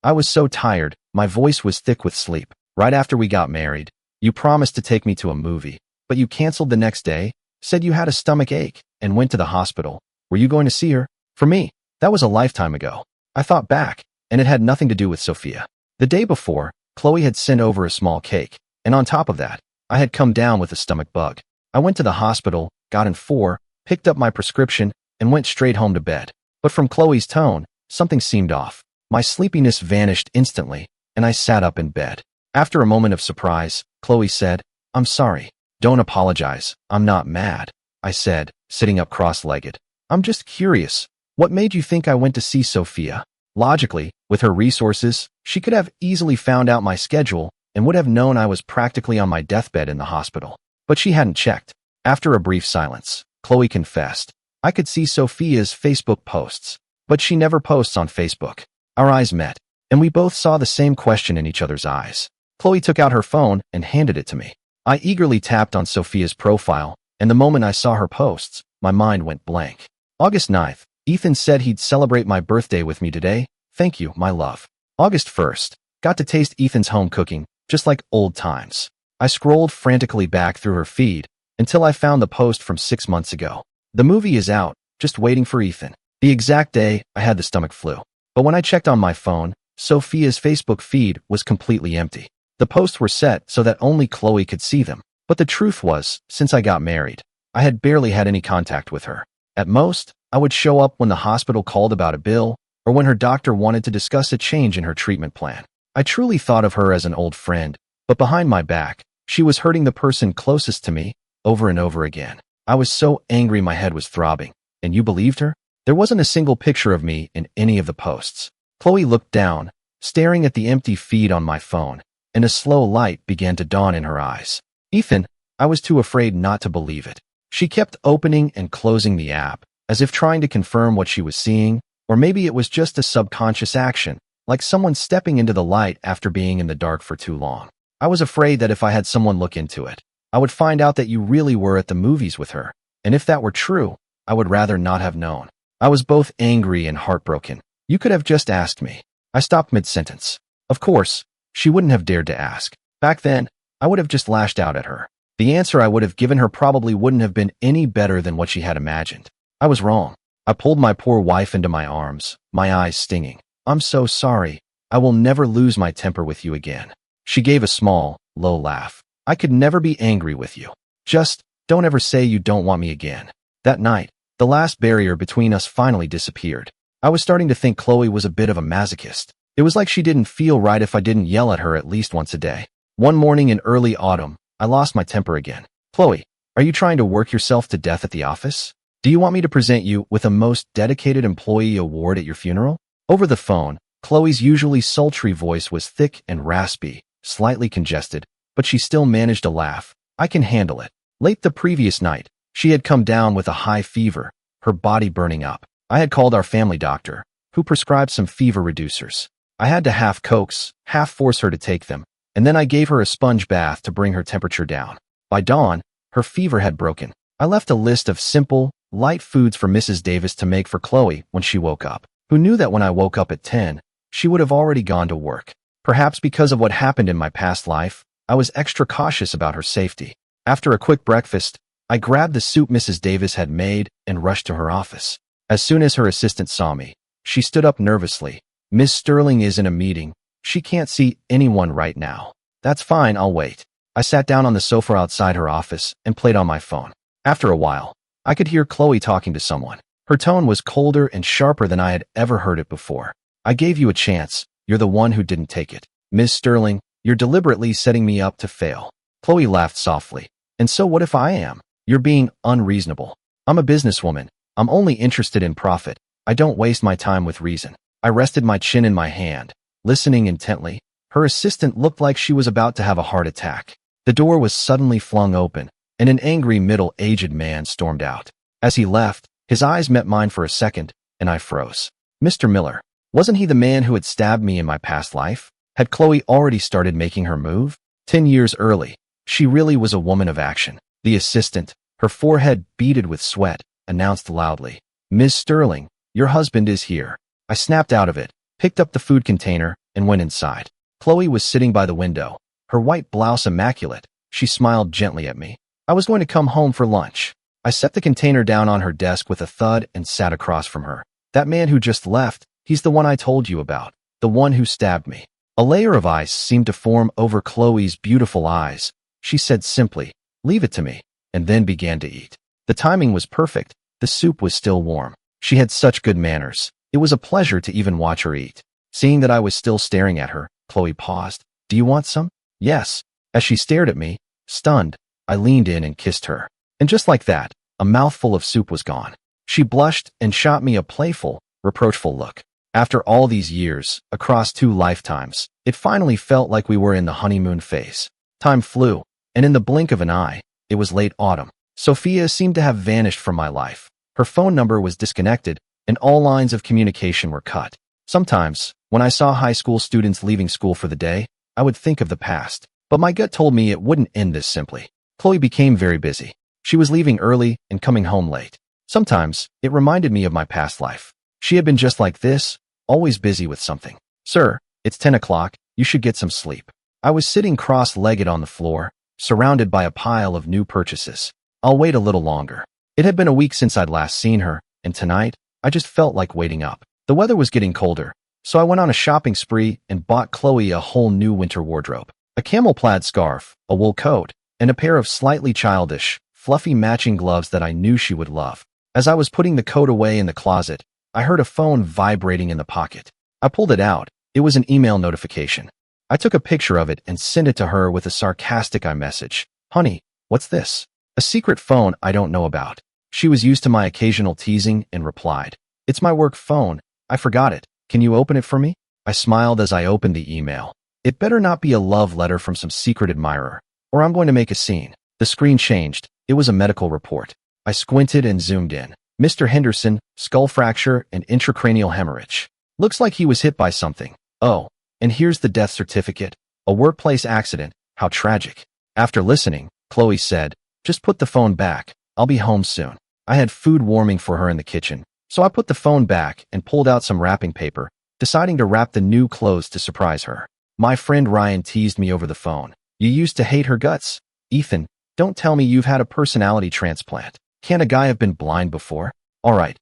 I was so tired, my voice was thick with sleep. Right after we got married, you promised to take me to a movie, but you canceled the next day, said you had a stomach ache, and went to the hospital. Were you going to see her?" For me, that was a lifetime ago. I thought back, and it had nothing to do with Sophia. The day before, Chloe had sent over a small cake, and on top of that, I had come down with a stomach bug. I went to the hospital, got in 4, picked up my prescription, and went straight home to bed. But from Chloe's tone, something seemed off. My sleepiness vanished instantly, and I sat up in bed. After a moment of surprise, Chloe said, "I'm sorry." "Don't apologize. I'm not mad," I said, sitting up cross-legged. "I'm just curious. What made you think I went to see Sophia?" Logically, with her resources, she could have easily found out my schedule and would have known I was practically on my deathbed in the hospital. But she hadn't checked. After a brief silence, Chloe confessed, "I could see Sophia's Facebook posts, but she never posts on Facebook." Our eyes met, and we both saw the same question in each other's eyes. Chloe took out her phone and handed it to me. I eagerly tapped on Sophia's profile, and the moment I saw her posts, my mind went blank. August 9th, Ethan said he'd celebrate my birthday with me today. Thank you, my love. August 1st, got to taste Ethan's home cooking, just like old times. I scrolled frantically back through her feed until I found the post from 6 months ago. The movie is out, just waiting for Ethan. The exact day I had the stomach flu. But when I checked on my phone, Sophia's Facebook feed was completely empty. The posts were set so that only Chloe could see them. But the truth was, since I got married, I had barely had any contact with her. At most, I would show up when the hospital called about a bill or when her doctor wanted to discuss a change in her treatment plan. I truly thought of her as an old friend, but behind my back, she was hurting the person closest to me over and over again. I was so angry my head was throbbing. And you believed her? There wasn't a single picture of me in any of the posts. Chloe looked down, staring at the empty feed on my phone, and a slow light began to dawn in her eyes. Ethan, I was too afraid not to believe it. She kept opening and closing the app, as if trying to confirm what she was seeing, or maybe it was just a subconscious action, like someone stepping into the light after being in the dark for too long. I was afraid that if I had someone look into it, I would find out that you really were at the movies with her, and if that were true, I would rather not have known. I was both angry and heartbroken. You could have just asked me. I stopped mid-sentence. Of course, she wouldn't have dared to ask. Back then, I would have just lashed out at her. The answer I would have given her probably wouldn't have been any better than what she had imagined. I was wrong. I pulled my poor wife into my arms, my eyes stinging. "I'm so sorry. I will never lose my temper with you again." She gave a small, low laugh. "I could never be angry with you. Just don't ever say you don't want me again." That night, the last barrier between us finally disappeared. I was starting to think Chloe was a bit of a masochist. It was like she didn't feel right if I didn't yell at her at least once a day. One morning in early autumn, I lost my temper again. "Chloe, are you trying to work yourself to death at the office? Do you want me to present you with a most dedicated employee award at your funeral?" Over the phone, Chloe's usually sultry voice was thick and raspy, slightly congested, but she still managed to laugh. "I can handle it." Late the previous night, she had come down with a high fever, her body burning up. I had called our family doctor, who prescribed some fever reducers. I had to half coax, half force her to take them, and then I gave her a sponge bath to bring her temperature down. By dawn, her fever had broken. I left a list of simple, light foods for Mrs. Davis to make for Chloe when she woke up, who knew that when I woke up at 10, she would have already gone to work. Perhaps because of what happened in my past life, I was extra cautious about her safety. After a quick breakfast, I grabbed the soup Mrs. Davis had made and rushed to her office. As soon as her assistant saw me, she stood up nervously. "Miss Sterling is in a meeting. She can't see anyone right now." "That's fine, I'll wait." I sat down on the sofa outside her office and played on my phone. After a while, I could hear Chloe talking to someone. Her tone was colder and sharper than I had ever heard it before. "I gave you a chance. You're the one who didn't take it. Miss Sterling, you're deliberately setting me up to fail." Chloe laughed softly. "And so what if I am? You're being unreasonable. I'm a businesswoman. I'm only interested in profit. I don't waste my time with reason." I rested my chin in my hand, listening intently. Her assistant looked like she was about to have a heart attack. The door was suddenly flung open, and an angry middle-aged man stormed out. As he left, his eyes met mine for a second, and I froze. Mr. Miller, wasn't he the man who had stabbed me in my past life? Had Chloe already started making her move? 10 years early, she really was a woman of action. The assistant, her forehead beaded with sweat, announced loudly, "Miss Sterling, your husband is here." I snapped out of it, picked up the food container, and went inside. Chloe was sitting by the window, her white blouse immaculate. She smiled gently at me. I was going to come home for lunch. I set the container down on her desk with a thud and sat across from her. "That man who just left, he's the one I told you about, the one who stabbed me." A layer of ice seemed to form over Chloe's beautiful eyes. She said simply, "Leave it to me," and then began to eat. The timing was perfect. The soup was still warm. She had such good manners. It was a pleasure to even watch her eat. Seeing that I was still staring at her, Chloe paused. "Do you want some?" Yes. As she stared at me, stunned, I leaned in and kissed her. And just like that, a mouthful of soup was gone. She blushed and shot me a playful, reproachful look. After all these years, across 2 lifetimes, it finally felt like we were in the honeymoon phase. Time flew, and in the blink of an eye, it was late autumn. Sophia seemed to have vanished from my life. Her phone number was disconnected, and all lines of communication were cut. Sometimes, when I saw high school students leaving school for the day, I would think of the past. But my gut told me it wouldn't end this simply. Chloe became very busy. She was leaving early and coming home late. Sometimes, it reminded me of my past life. She had been just like this, always busy with something. Sir, it's 10 o'clock, you should get some sleep. I was sitting cross-legged on the floor, surrounded by a pile of new purchases. I'll wait a little longer. It had been a week since I'd last seen her, and tonight, I just felt like waiting up. The weather was getting colder, so I went on a shopping spree and bought Chloe a whole new winter wardrobe. A camel plaid scarf, a wool coat, and a pair of slightly childish, fluffy matching gloves that I knew she would love. As I was putting the coat away in the closet, I heard a phone vibrating in the pocket. I pulled it out. It was an email notification. I took a picture of it and sent it to her with a sarcastic iMessage. Honey, what's this? A secret phone I don't know about. She was used to my occasional teasing and replied, It's my work phone. I forgot it. Can you open it for me? I smiled as I opened the email. It better not be a love letter from some secret admirer, or I'm going to make a scene. The screen changed. It was a medical report. I squinted and zoomed in. Mr. Henderson, skull fracture and intracranial hemorrhage. Looks like he was hit by something. Oh, and here's the death certificate. A workplace accident. How tragic. After listening, Chloe said, Just put the phone back. I'll be home soon. I had food warming for her in the kitchen, so I put the phone back and pulled out some wrapping paper, deciding to wrap the new clothes to surprise her. My friend Ryan teased me over the phone. You used to hate her guts. Ethan, don't tell me you've had a personality transplant. Can't a guy have been blind before? All right.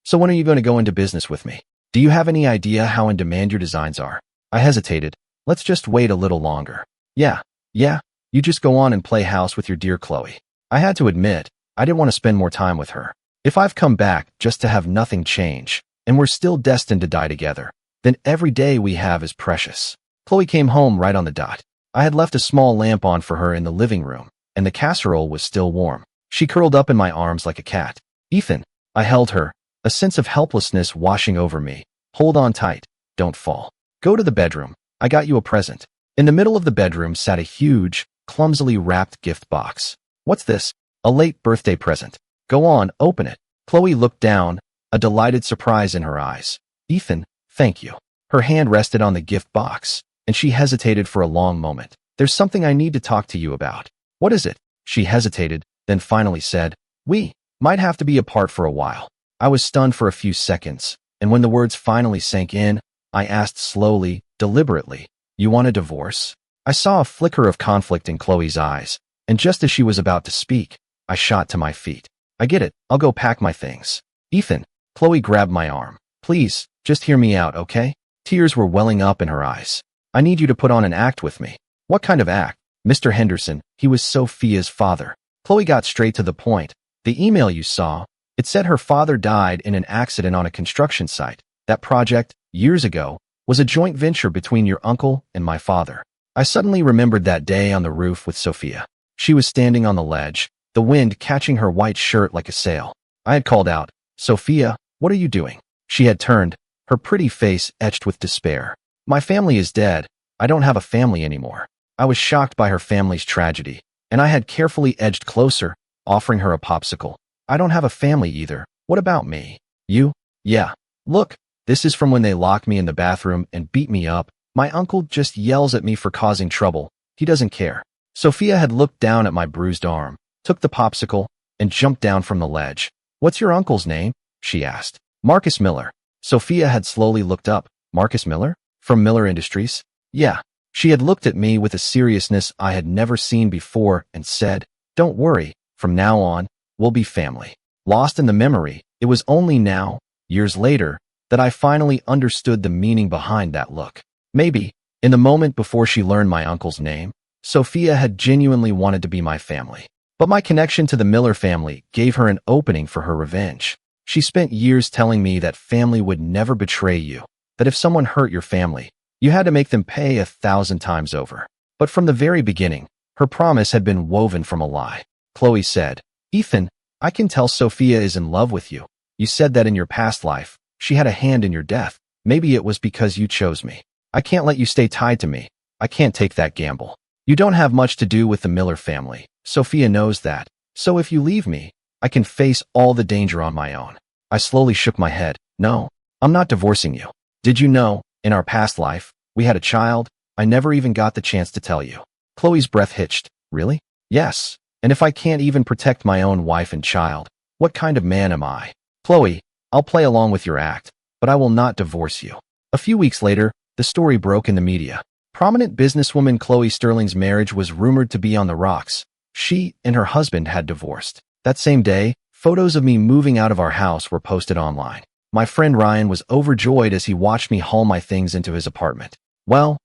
So when are you going to go into business with me? Do you have any idea how in demand your designs are? I hesitated. Let's just wait a little longer. Yeah, you just go on and play house with your dear Chloe. I had to admit, I didn't want to spend more time with her. If I've come back just to have nothing change, and we're still destined to die together, then every day we have is precious. Chloe came home right on the dot. I had left a small lamp on for her in the living room, and the casserole was still warm. She curled up in my arms like a cat. Ethan, I held her, a sense of helplessness washing over me. Hold on tight. Don't fall. Go to the bedroom. I got you a present. In the middle of the bedroom sat a huge, clumsily wrapped gift box. What's this? A late birthday present. Go on, open it. Chloe looked down, a delighted surprise in her eyes. Ethan, thank you. Her hand rested on the gift box, and she hesitated for a long moment. There's something I need to talk to you about. What is it? She hesitated, then finally said, We might have to be apart for a while. I was stunned for a few seconds, and when the words finally sank in, I asked slowly, deliberately, You want a divorce? I saw a flicker of conflict in Chloe's eyes, and just as she was about to speak, I shot to my feet. I get it, I'll go pack my things. Ethan, Chloe grabbed my arm. Please, just hear me out, okay? Tears were welling up in her eyes. I need you to put on an act with me. What kind of act? Mr. Henderson, he was Sophia's father. Chloe got straight to the point. The email you saw, it said her father died in an accident on a construction site. That project, years ago, was a joint venture between your uncle and my father. I suddenly remembered that day on the roof with Sophia. She was standing on the ledge, the wind catching her white shirt like a sail. I had called out, Sophia, what are you doing? She had turned, her pretty face etched with despair. My family is dead. I don't have a family anymore. I was shocked by her family's tragedy, and I had carefully edged closer, offering her a popsicle. I don't have a family either. What about me? You? Yeah. Look, this is from when they locked me in the bathroom and beat me up. My uncle just yells at me for causing trouble. He doesn't care. Sophia had looked down at my bruised arm, took the popsicle, and jumped down from the ledge. What's your uncle's name? She asked. Marcus Miller. Sophia had slowly looked up. Marcus Miller? From Miller Industries? Yeah. She had looked at me with a seriousness I had never seen before and said, Don't worry, from now on, we'll be family. Lost in the memory, it was only now, years later, that I finally understood the meaning behind that look. Maybe, in the moment before she learned my uncle's name, Sophia had genuinely wanted to be my family. But my connection to the Miller family gave her an opening for her revenge. She spent years telling me that family would never betray you, that if someone hurt your family, you had to make them pay 1,000 times over. But from the very beginning, her promise had been woven from a lie. Chloe said, "Ethan, I can tell Sophia is in love with you. You said that in your past life, she had a hand in your death. Maybe it was because you chose me. I can't let you stay tied to me. I can't take that gamble. You don't have much to do with the Miller family. Sophia knows that. So if you leave me, I can face all the danger on my own." I slowly shook my head. "No, I'm not divorcing you. Did you know, in our past life, we had a child? I never even got the chance to tell you." Chloe's breath hitched. "Really?" "Yes. And if I can't even protect my own wife and child, what kind of man am I?" "Chloe, I'll play along with your act, but I will not divorce you." A few weeks later, the story broke in the media. Prominent businesswoman Chloe Sterling's marriage was rumored to be on the rocks. She and her husband had divorced. That same day, photos of me moving out of our house were posted online. My friend Ryan was overjoyed as he watched me haul my things into his apartment. Well,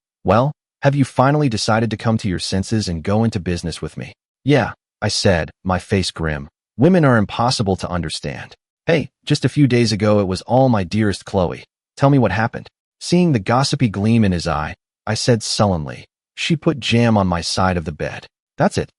have you finally decided to come to your senses and go into business with me?" "Yeah," I said, my face grim. "Women are impossible to understand." "Hey, just a few days ago it was all my dearest Chloe. Tell me what happened." Seeing the gossipy gleam in his eye, I said sullenly, "She put jam on my side of the bed." That's it.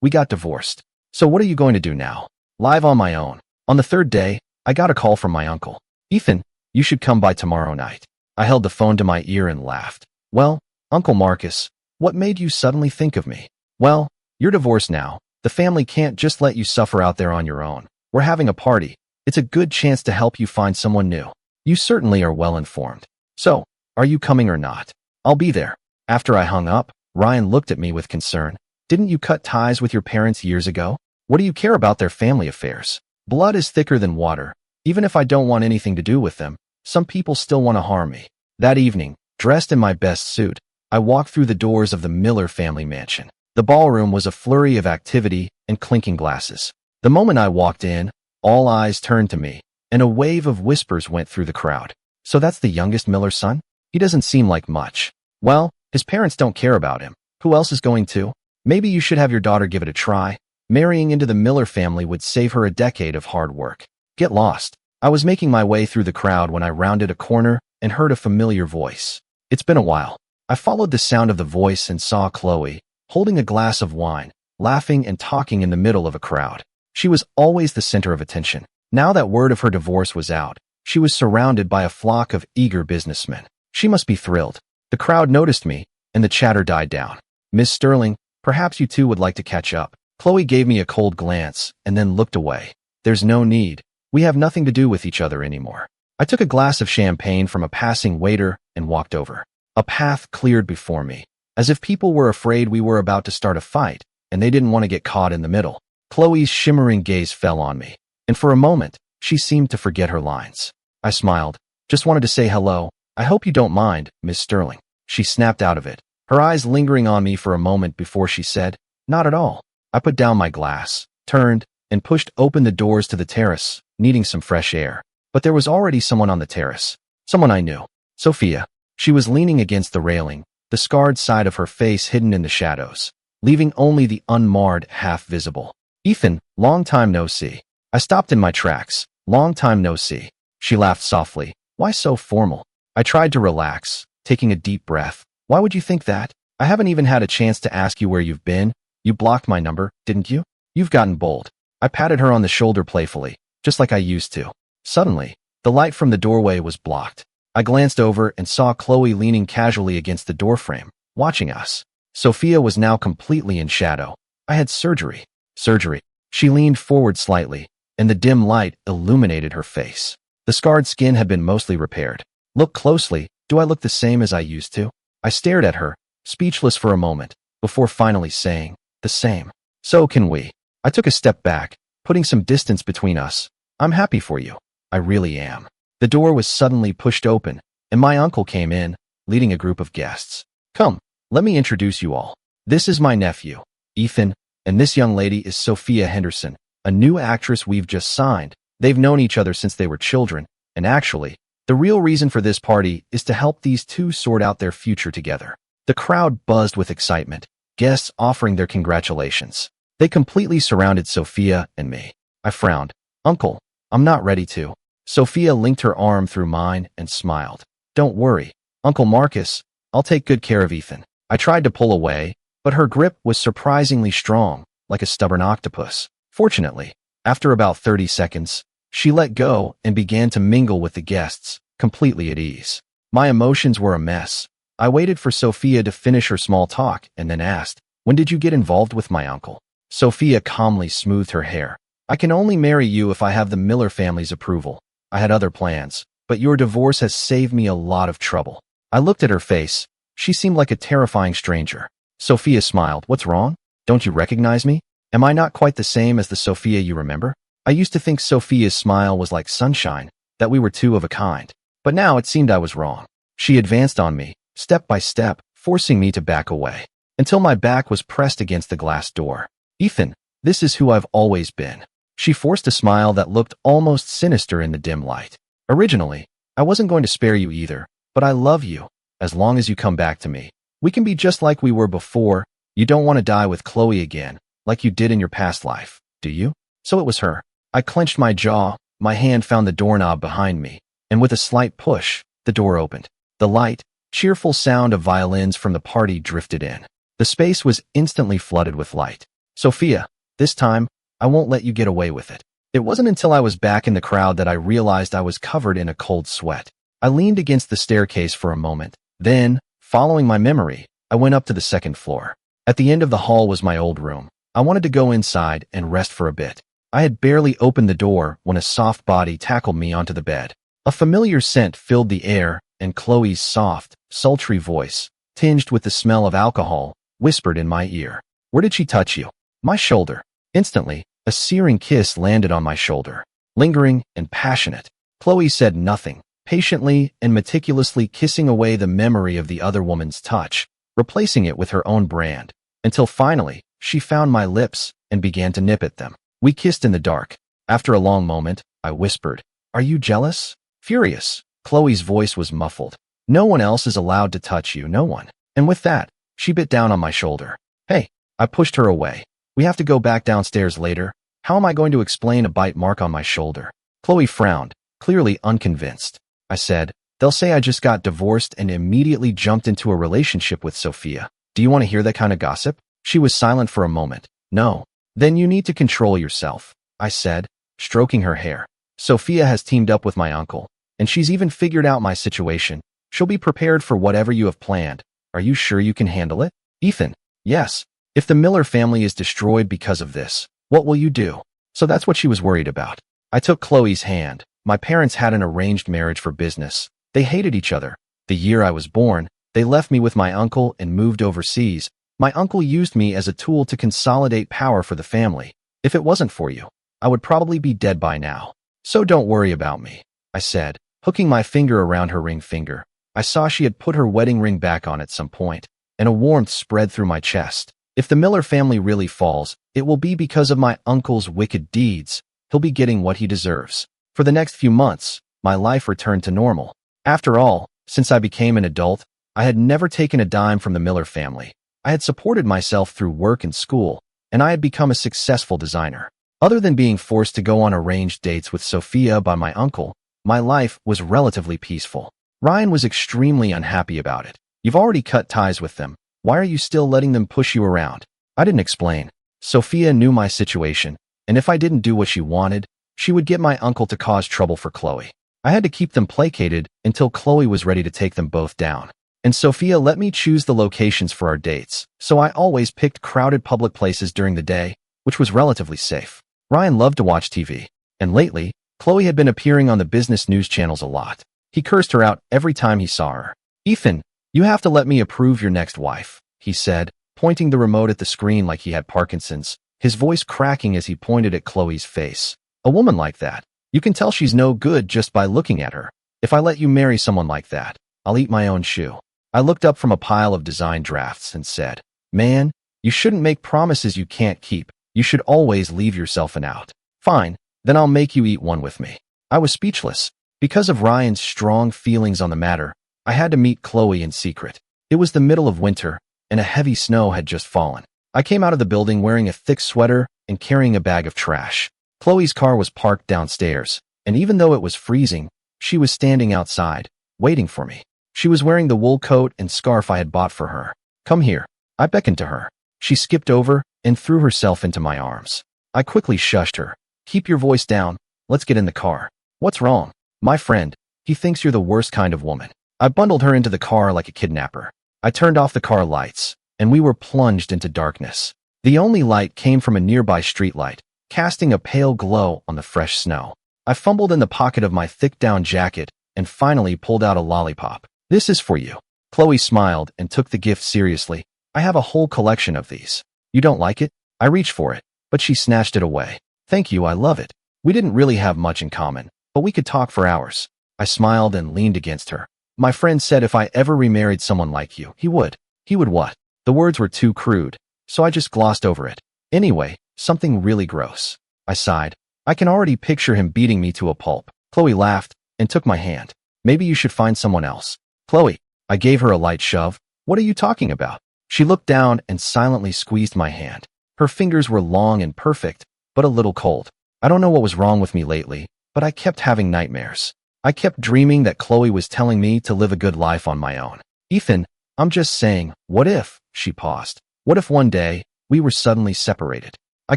We got divorced. So what are you going to do now?" "Live on my own." On the third day, I got a call from my uncle. "Ethan, you should come by tomorrow night." I held the phone to my ear and laughed. "Well, Uncle Marcus, what made you suddenly think of me?" "Well, you're divorced now. The family can't just let you suffer out there on your own. We're having a party. It's a good chance to help you find someone new. You certainly are well informed. So, are you coming or not?" "I'll be there." After I hung up, Ryan looked at me with concern. "Didn't you cut ties with your parents years ago? What do you care about their family affairs? Blood is thicker than water. Even if I don't want anything to do with them, some people still want to harm me." That evening, dressed in my best suit, I walked through the doors of the Miller family mansion. The ballroom was a flurry of activity and clinking glasses. The moment I walked in, all eyes turned to me, and a wave of whispers went through the crowd. "So that's the youngest Miller son? He doesn't seem like much." "Well, his parents don't care about him. Who else is going to? Maybe you should have your daughter give it a try. Marrying into the Miller family would save her a decade of hard work." "Get lost." I was making my way through the crowd when I rounded a corner and heard a familiar voice. "It's been a while." I followed the sound of the voice and saw Chloe, holding a glass of wine, laughing and talking in the middle of a crowd. She was always the center of attention. Now that word of her divorce was out, she was surrounded by a flock of eager businessmen. She must be thrilled. The crowd noticed me, and the chatter died down. "Miss Sterling, perhaps you two would like to catch up." Chloe gave me a cold glance and then looked away. "There's no need. We have nothing to do with each other anymore." I took a glass of champagne from a passing waiter and walked over. A path cleared before me, as if people were afraid we were about to start a fight, and they didn't want to get caught in the middle. Chloe's shimmering gaze fell on me, and for a moment, she seemed to forget her lines. I smiled. "Just wanted to say hello. I hope you don't mind, Miss Sterling." She snapped out of it, her eyes lingering on me for a moment before she said, "Not at all." I put down my glass, turned, and pushed open the doors to the terrace, needing some fresh air. But there was already someone on the terrace. Someone I knew. Sophia. She was leaning against the railing, the scarred side of her face hidden in the shadows, leaving only the unmarred half visible. "Ethan, long time no see." I stopped in my tracks. "Long time no see." She laughed softly. "Why so formal?" I tried to relax, taking a deep breath. "Why would you think that? I haven't even had a chance to ask you where you've been. You blocked my number, didn't you? You've gotten bold." I patted her on the shoulder playfully, just like I used to. Suddenly, the light from the doorway was blocked. I glanced over and saw Chloe leaning casually against the doorframe, watching us. Sophia was now completely in shadow. I had surgery. Surgery. She leaned forward slightly, and the dim light illuminated her face. The scarred skin had been mostly repaired. "Look closely. Do I look the same as I used to?" I stared at her, speechless for a moment, before finally saying, "The same." "So can we." I took a step back, putting some distance between us. "I'm happy for you. I really am." The door was suddenly pushed open, and my uncle came in, leading a group of guests. "Come, let me introduce you all. This is my nephew, Ethan, and this young lady is Sophia Henderson, a new actress we've just signed. They've known each other since they were children, and actually, the real reason for this party is to help these two sort out their future together." The crowd buzzed with excitement, guests offering their congratulations. They completely surrounded Sophia and me. I frowned. "Uncle, I'm not ready to." Sophia linked her arm through mine and smiled. "Don't worry, Uncle Marcus. I'll take good care of Ethan." I tried to pull away, but her grip was surprisingly strong, like a stubborn octopus. Fortunately, after about 30 seconds, she let go and began to mingle with the guests, completely at ease. My emotions were a mess. I waited for Sophia to finish her small talk and then asked, "When did you get involved with my uncle?" Sophia calmly smoothed her hair. "I can only marry you if I have the Miller family's approval. I had other plans, but your divorce has saved me a lot of trouble." I looked at her face. She seemed like a terrifying stranger. Sophia smiled. "What's wrong? Don't you recognize me? Am I not quite the same as the Sophia you remember? I used to think Sophia's smile was like sunshine, that we were two of a kind. But now it seemed I was wrong." She advanced on me, step by step, forcing me to back away, until my back was pressed against the glass door. "Ethan, this is who I've always been." She forced a smile that looked almost sinister in the dim light. "Originally, I wasn't going to spare you either, but I love you. As long as you come back to me, we can be just like we were before. You don't want to die with Chloe again, like you did in your past life, do you?" So it was her. I clenched my jaw, my hand found the doorknob behind me, and with a slight push, the door opened. The light, cheerful sound of violins from the party drifted in. The space was instantly flooded with light. "Sophia, this time, I won't let you get away with it." It wasn't until I was back in the crowd that I realized I was covered in a cold sweat. I leaned against the staircase for a moment. Then, following my memory, I went up to the second floor. At the end of the hall was my old room. I wanted to go inside and rest for a bit. I had barely opened the door when a soft body tackled me onto the bed. A familiar scent filled the air, and Chloe's soft, sultry voice, tinged with the smell of alcohol, whispered in my ear. "Where did she touch you?" "My shoulder." Instantly, a searing kiss landed on my shoulder. Lingering and passionate. Chloe said nothing, patiently and meticulously kissing away the memory of the other woman's touch, replacing it with her own brand, until finally, she found my lips and began to nip at them. We kissed in the dark. After a long moment, I whispered, "Are you jealous?" "Furious." Chloe's voice was muffled. "No one else is allowed to touch you, no one." And with that, she bit down on my shoulder. "Hey." I pushed her away. "We have to go back downstairs later. How am I going to explain a bite mark on my shoulder?" Chloe frowned, clearly unconvinced. I said, "They'll say I just got divorced and immediately jumped into a relationship with Sophia. Do you want to hear that kind of gossip?" She was silent for a moment. "No." "Then you need to control yourself," I said, stroking her hair. "Sophia has teamed up with my uncle, and she's even figured out my situation. She'll be prepared for whatever you have planned. Are you sure you can handle it?" "Ethan." "Yes. If the Miller family is destroyed because of this, what will you do?" So that's what she was worried about. I took Chloe's hand. My parents had an arranged marriage for business. They hated each other. The year I was born, they left me with my uncle and moved overseas. My uncle used me as a tool to consolidate power for the family. If it wasn't for you, I would probably be dead by now. So don't worry about me," I said, hooking my finger around her ring finger. I saw she had put her wedding ring back on at some point, and a warmth spread through my chest. If the Miller family really falls, it will be because of my uncle's wicked deeds. He'll be getting what he deserves. For the next few months, my life returned to normal. After all, since I became an adult, I had never taken a dime from the Miller family. I had supported myself through work and school, and I had become a successful designer. Other than being forced to go on arranged dates with Sophia by my uncle, my life was relatively peaceful. Ryan was extremely unhappy about it. "You've already cut ties with them. Why are you still letting them push you around?" I didn't explain. Sophia knew my situation, and if I didn't do what she wanted, she would get my uncle to cause trouble for Chloe. I had to keep them placated until Chloe was ready to take them both down. And Sophia let me choose the locations for our dates, so I always picked crowded public places during the day, which was relatively safe. Ryan loved to watch TV, and lately, Chloe had been appearing on the business news channels a lot. He cursed her out every time he saw her. "Ethan, you have to let me approve your next wife," he said, pointing the remote at the screen like he had Parkinson's, his voice cracking as he pointed at Chloe's face. "A woman like that, you can tell she's no good just by looking at her. If I let you marry someone like that, I'll eat my own shoe." I looked up from a pile of design drafts and said, "Man, you shouldn't make promises you can't keep. You should always leave yourself an out." "Fine, then I'll make you eat one with me." I was speechless. Because of Ryan's strong feelings on the matter, I had to meet Chloe in secret. It was the middle of winter, and a heavy snow had just fallen. I came out of the building wearing a thick sweater and carrying a bag of trash. Chloe's car was parked downstairs, and even though it was freezing, she was standing outside, waiting for me. She was wearing the wool coat and scarf I had bought for her. Come here. I beckoned to her. She skipped over and threw herself into my arms. I quickly shushed her. Keep your voice down. Let's get in the car. What's wrong? My friend. He thinks you're the worst kind of woman. I bundled her into the car like a kidnapper. I turned off the car lights, and we were plunged into darkness. The only light came from a nearby streetlight, casting a pale glow on the fresh snow. I fumbled in the pocket of my thick-down jacket and finally pulled out a lollipop. This is for you. Chloe smiled and took the gift seriously. I have a whole collection of these. You don't like it? I reached for it, but she snatched it away. Thank you, I love it. We didn't really have much in common, but we could talk for hours. I smiled and leaned against her. My friend said if I ever remarried someone like you, he would. He would what? The words were too crude, so I just glossed over it. Anyway, something really gross. I sighed. I can already picture him beating me to a pulp. Chloe laughed and took my hand. Maybe you should find someone else. Chloe, I gave her a light shove. What are you talking about? She looked down and silently squeezed my hand. Her fingers were long and perfect, but a little cold. I don't know what was wrong with me lately, but I kept having nightmares. I kept dreaming that Chloe was telling me to live a good life on my own. Ethan, I'm just saying, what if, she paused. What if one day, we were suddenly separated? I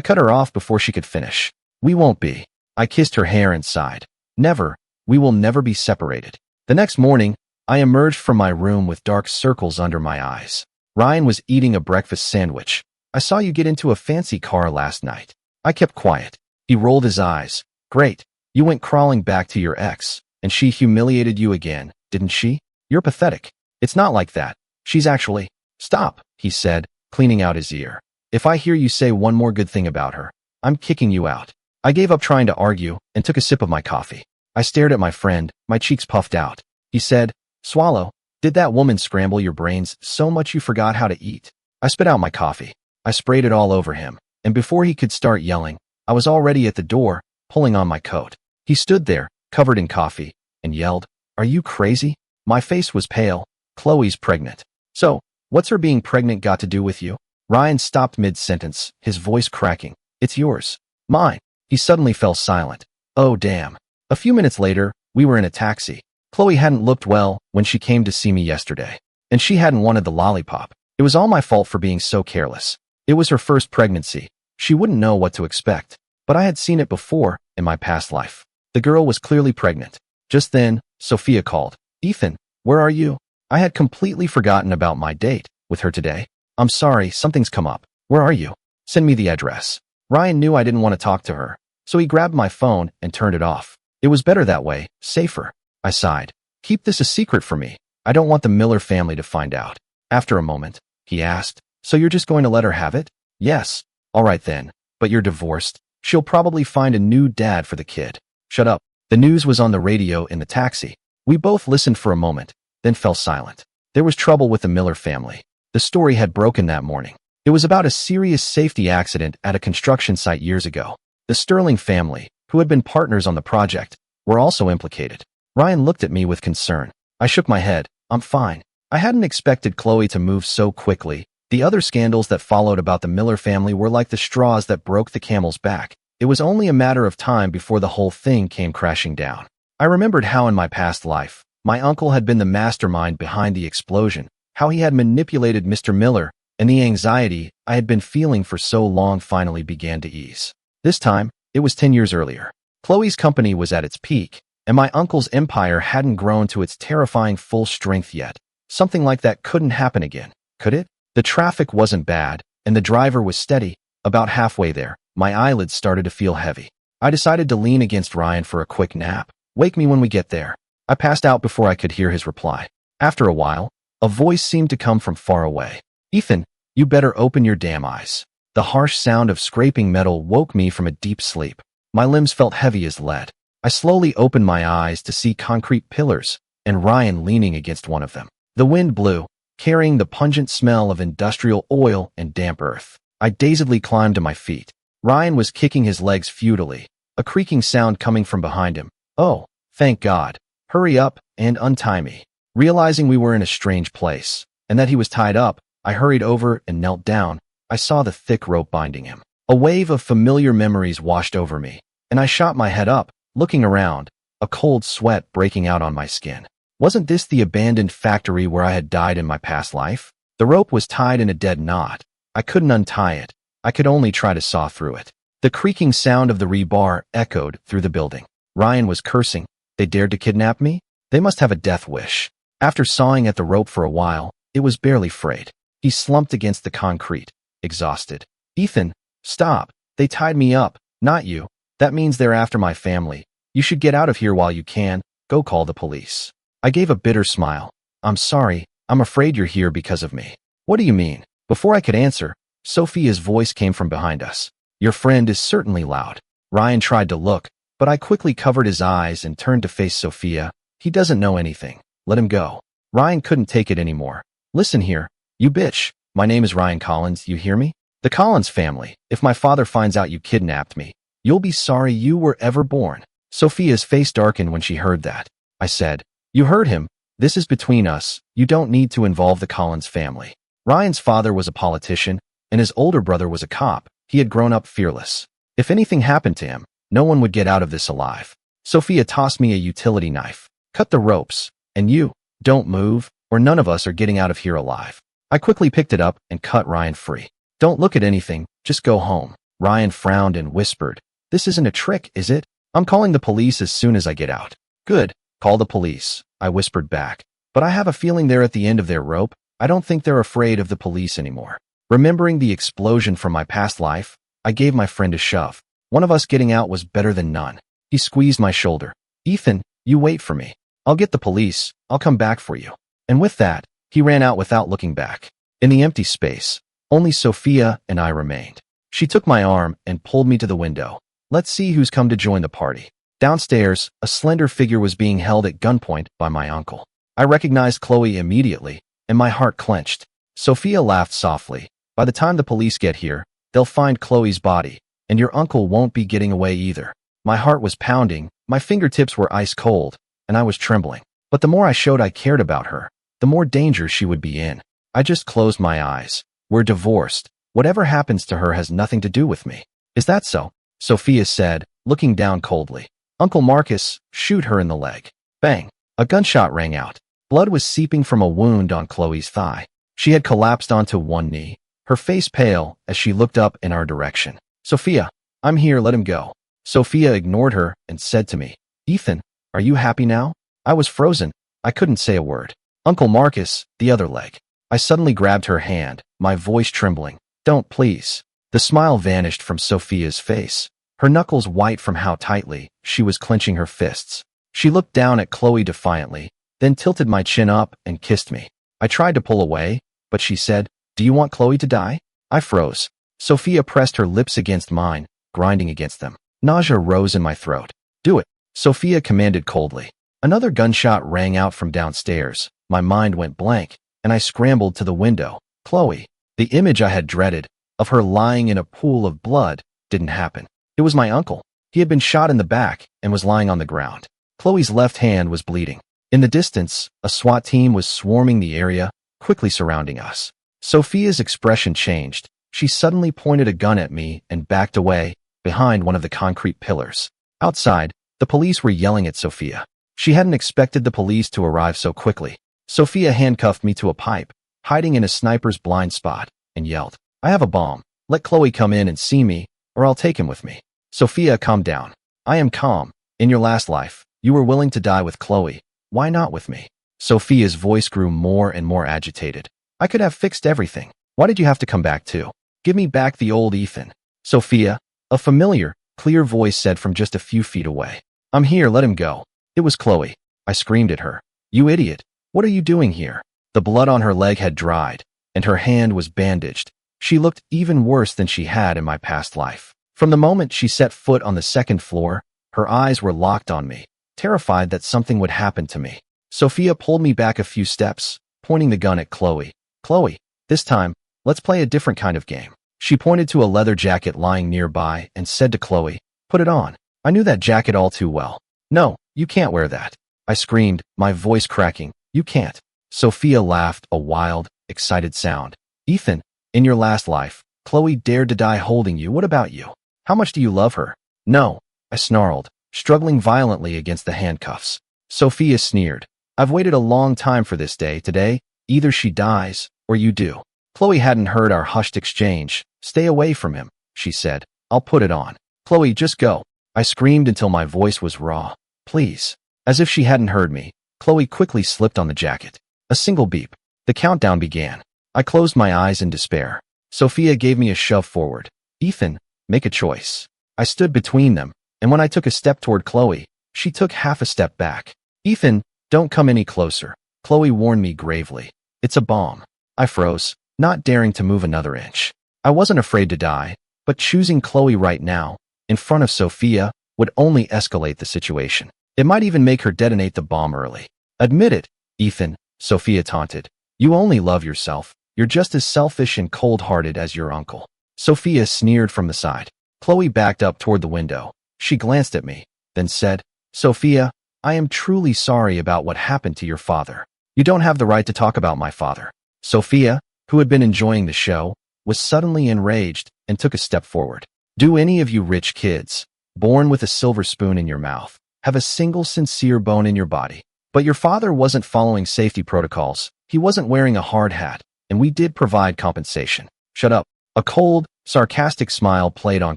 cut her off before she could finish. We won't be. I kissed her hair and sighed. Never. We will never be separated. The next morning, I emerged from my room with dark circles under my eyes. Ryan was eating a breakfast sandwich. I saw you get into a fancy car last night. I kept quiet. He rolled his eyes. Great. You went crawling back to your ex, and she humiliated you again, didn't she? You're pathetic. It's not like that. She's actually... Stop, he said, cleaning out his ear. If I hear you say one more good thing about her, I'm kicking you out. I gave up trying to argue and took a sip of my coffee. I stared at my friend, my cheeks puffed out. He said, Swallow, did that woman scramble your brains so much you forgot how to eat? I spit out my coffee. I sprayed it all over him, and before he could start yelling, I was already at the door, pulling on my coat. He stood there, covered in coffee, and yelled, Are you crazy? My face was pale. Chloe's pregnant. So, what's her being pregnant got to do with you? Ryan stopped mid-sentence, his voice cracking. It's yours. Mine. He suddenly fell silent. Oh, damn. A few minutes later, we were in a taxi. Chloe hadn't looked well when she came to see me yesterday, and she hadn't wanted the lollipop. It was all my fault for being so careless. It was her first pregnancy. She wouldn't know what to expect, but I had seen it before in my past life. The girl was clearly pregnant. Just then, Sophia called. Ethan, where are you? I had completely forgotten about my date with her today. I'm sorry, something's come up. Where are you? Send me the address. Ryan knew I didn't want to talk to her, so he grabbed my phone and turned it off. It was better that way, safer. I sighed. Keep this a secret for me. I don't want the Miller family to find out. After a moment, he asked, So you're just going to let her have it? Yes. All right then, but you're divorced. She'll probably find a new dad for the kid. Shut up. The news was on the radio in the taxi. We both listened for a moment, then fell silent. There was trouble with the Miller family. The story had broken that morning. It was about a serious safety accident at a construction site years ago. The Sterling family, who had been partners on the project, were also implicated. Ryan looked at me with concern. I shook my head. I'm fine. I hadn't expected Chloe to move so quickly. The other scandals that followed about the Miller family were like the straws that broke the camel's back. It was only a matter of time before the whole thing came crashing down. I remembered how in my past life, my uncle had been the mastermind behind the explosion, how he had manipulated Mr. Miller, and the anxiety I had been feeling for so long finally began to ease. This time, it was 10 years earlier. Chloe's company was at its peak, and my uncle's empire hadn't grown to its terrifying full strength yet. Something like that couldn't happen again, could it? The traffic wasn't bad, and the driver was steady. About halfway there, my eyelids started to feel heavy. I decided to lean against Ryan for a quick nap. Wake me when we get there. I passed out before I could hear his reply. After a while, a voice seemed to come from far away. Ethan, you better open your damn eyes. The harsh sound of scraping metal woke me from a deep sleep. My limbs felt heavy as lead. I slowly opened my eyes to see concrete pillars, and Ryan leaning against one of them. The wind blew, carrying the pungent smell of industrial oil and damp earth. I dazedly climbed to my feet. Ryan was kicking his legs futilely, a creaking sound coming from behind him. Oh, thank God. Hurry up and untie me. Realizing we were in a strange place, and that he was tied up, I hurried over and knelt down. I saw the thick rope binding him. A wave of familiar memories washed over me, and I shot my head up, looking around, a cold sweat breaking out on my skin. Wasn't this the abandoned factory where I had died in my past life? The rope was tied in a dead knot. I couldn't untie it. I could only try to saw through it. The creaking sound of the rebar echoed through the building. Ryan was cursing. They dared to kidnap me? They must have a death wish. After sawing at the rope for a while, it was barely frayed. He slumped against the concrete, exhausted. Ethan, stop. They tied me up, not you. That means they're after my family. You should get out of here while you can. Go call the police. I gave a bitter smile. I'm sorry. I'm afraid you're here because of me. What do you mean? Before I could answer, Sophia's voice came from behind us. Your friend is certainly loud. Ryan tried to look, but I quickly covered his eyes and turned to face Sophia. He doesn't know anything. Let him go. Ryan couldn't take it anymore. Listen here, you bitch. My name is Ryan Collins, you hear me? The Collins family. If my father finds out you kidnapped me, you'll be sorry you were ever born. Sophia's face darkened when she heard that. I said, you heard him. This is between us. You don't need to involve the Collins family. Ryan's father was a politician, and his older brother was a cop. He had grown up fearless. If anything happened to him, no one would get out of this alive. Sophia tossed me a utility knife. Cut the ropes. And you, don't move, or none of us are getting out of here alive. I quickly picked it up and cut Ryan free. Don't look at anything, just go home. Ryan frowned and whispered, this isn't a trick, is it? I'm calling the police as soon as I get out. Good, call the police, I whispered back. But I have a feeling they're at the end of their rope. I don't think they're afraid of the police anymore. Remembering the explosion from my past life, I gave my friend a shove. One of us getting out was better than none. He squeezed my shoulder. Ethan, you wait for me. I'll get the police. I'll come back for you. And with that, he ran out without looking back. In the empty space, only Sophia and I remained. She took my arm and pulled me to the window. Let's see who's come to join the party. Downstairs, a slender figure was being held at gunpoint by my uncle. I recognized Chloe immediately, and my heart clenched. Sophia laughed softly. By the time the police get here, they'll find Chloe's body, and your uncle won't be getting away either. My heart was pounding, my fingertips were ice cold, and I was trembling. But the more I showed I cared about her, the more danger she would be in. I just closed my eyes. We're divorced. Whatever happens to her has nothing to do with me. Is that so? Sophia said, looking down coldly. Uncle Marcus, shoot her in the leg. Bang. A gunshot rang out. Blood was seeping from a wound on Chloe's thigh. She had collapsed onto one knee, her face pale as she looked up in our direction. Sophia, I'm here, let him go. Sophia ignored her and said to me, Ethan, are you happy now? I was frozen. I couldn't say a word. Uncle Marcus, the other leg. I suddenly grabbed her hand, my voice trembling. Don't, please. The smile vanished from Sophia's face, her knuckles white from how tightly she was clenching her fists. She looked down at Chloe defiantly, then tilted my chin up and kissed me. I tried to pull away, but she said, Do you want Chloe to die? I froze. Sophia pressed her lips against mine, grinding against them. Nausea rose in my throat. Do it, Sophia commanded coldly. Another gunshot rang out from downstairs. My mind went blank, and I scrambled to the window. Chloe. The image I had dreaded, of her lying in a pool of blood, didn't happen. It was my uncle. He had been shot in the back and was lying on the ground. Chloe's left hand was bleeding. In the distance, a SWAT team was swarming the area, quickly surrounding us. Sophia's expression changed. She suddenly pointed a gun at me and backed away, behind one of the concrete pillars. Outside, the police were yelling at Sophia. She hadn't expected the police to arrive so quickly. Sophia handcuffed me to a pipe, hiding in a sniper's blind spot, and yelled, I have a bomb. Let Chloe come in and see me, or I'll take him with me. Sophia, calm down. I am calm. In your last life, you were willing to die with Chloe. Why not with me? Sophia's voice grew more and more agitated. I could have fixed everything. Why did you have to come back too? Give me back the old Ethan. Sophia, a familiar, clear voice said from just a few feet away. I'm here, let him go. It was Chloe. I screamed at her. You idiot. What are you doing here? The blood on her leg had dried, and her hand was bandaged. She looked even worse than she had in my past life. From the moment she set foot on the second floor, her eyes were locked on me, terrified that something would happen to me. Sophia pulled me back a few steps, pointing the gun at Chloe. Chloe, this time, let's play a different kind of game. She pointed to a leather jacket lying nearby and said to Chloe, Put it on. I knew that jacket all too well. No, you can't wear that. I screamed, my voice cracking. You can't. Sophia laughed, a wild, excited sound. Ethan, in your last life, Chloe dared to die holding you. What about you? How much do you love her? No, I snarled, struggling violently against the handcuffs. Sophia sneered. I've waited a long time for this day. Today, either she dies, or you do. Chloe hadn't heard our hushed exchange. Stay away from him, she said. I'll put it on. Chloe, just go. I screamed until my voice was raw. Please. As if she hadn't heard me, Chloe quickly slipped on the jacket. A single beep. The countdown began. I closed my eyes in despair. Sophia gave me a shove forward. Ethan, make a choice. I stood between them, and when I took a step toward Chloe, she took half a step back. Ethan, don't come any closer, Chloe warned me gravely. It's a bomb. I froze, not daring to move another inch. I wasn't afraid to die, but choosing Chloe right now, in front of Sophia, would only escalate the situation. It might even make her detonate the bomb early. Admit it, Ethan, Sophia taunted. You only love yourself. You're just as selfish and cold-hearted as your uncle. Sophia sneered from the side. Chloe backed up toward the window. She glanced at me, then said, Sophia, I am truly sorry about what happened to your father. You don't have the right to talk about my father. Sophia, who had been enjoying the show, was suddenly enraged and took a step forward. Do any of you rich kids, born with a silver spoon in your mouth, have a single sincere bone in your body? But your father wasn't following safety protocols. He wasn't wearing a hard hat, and we did provide compensation. Shut up. A cold, sarcastic smile played on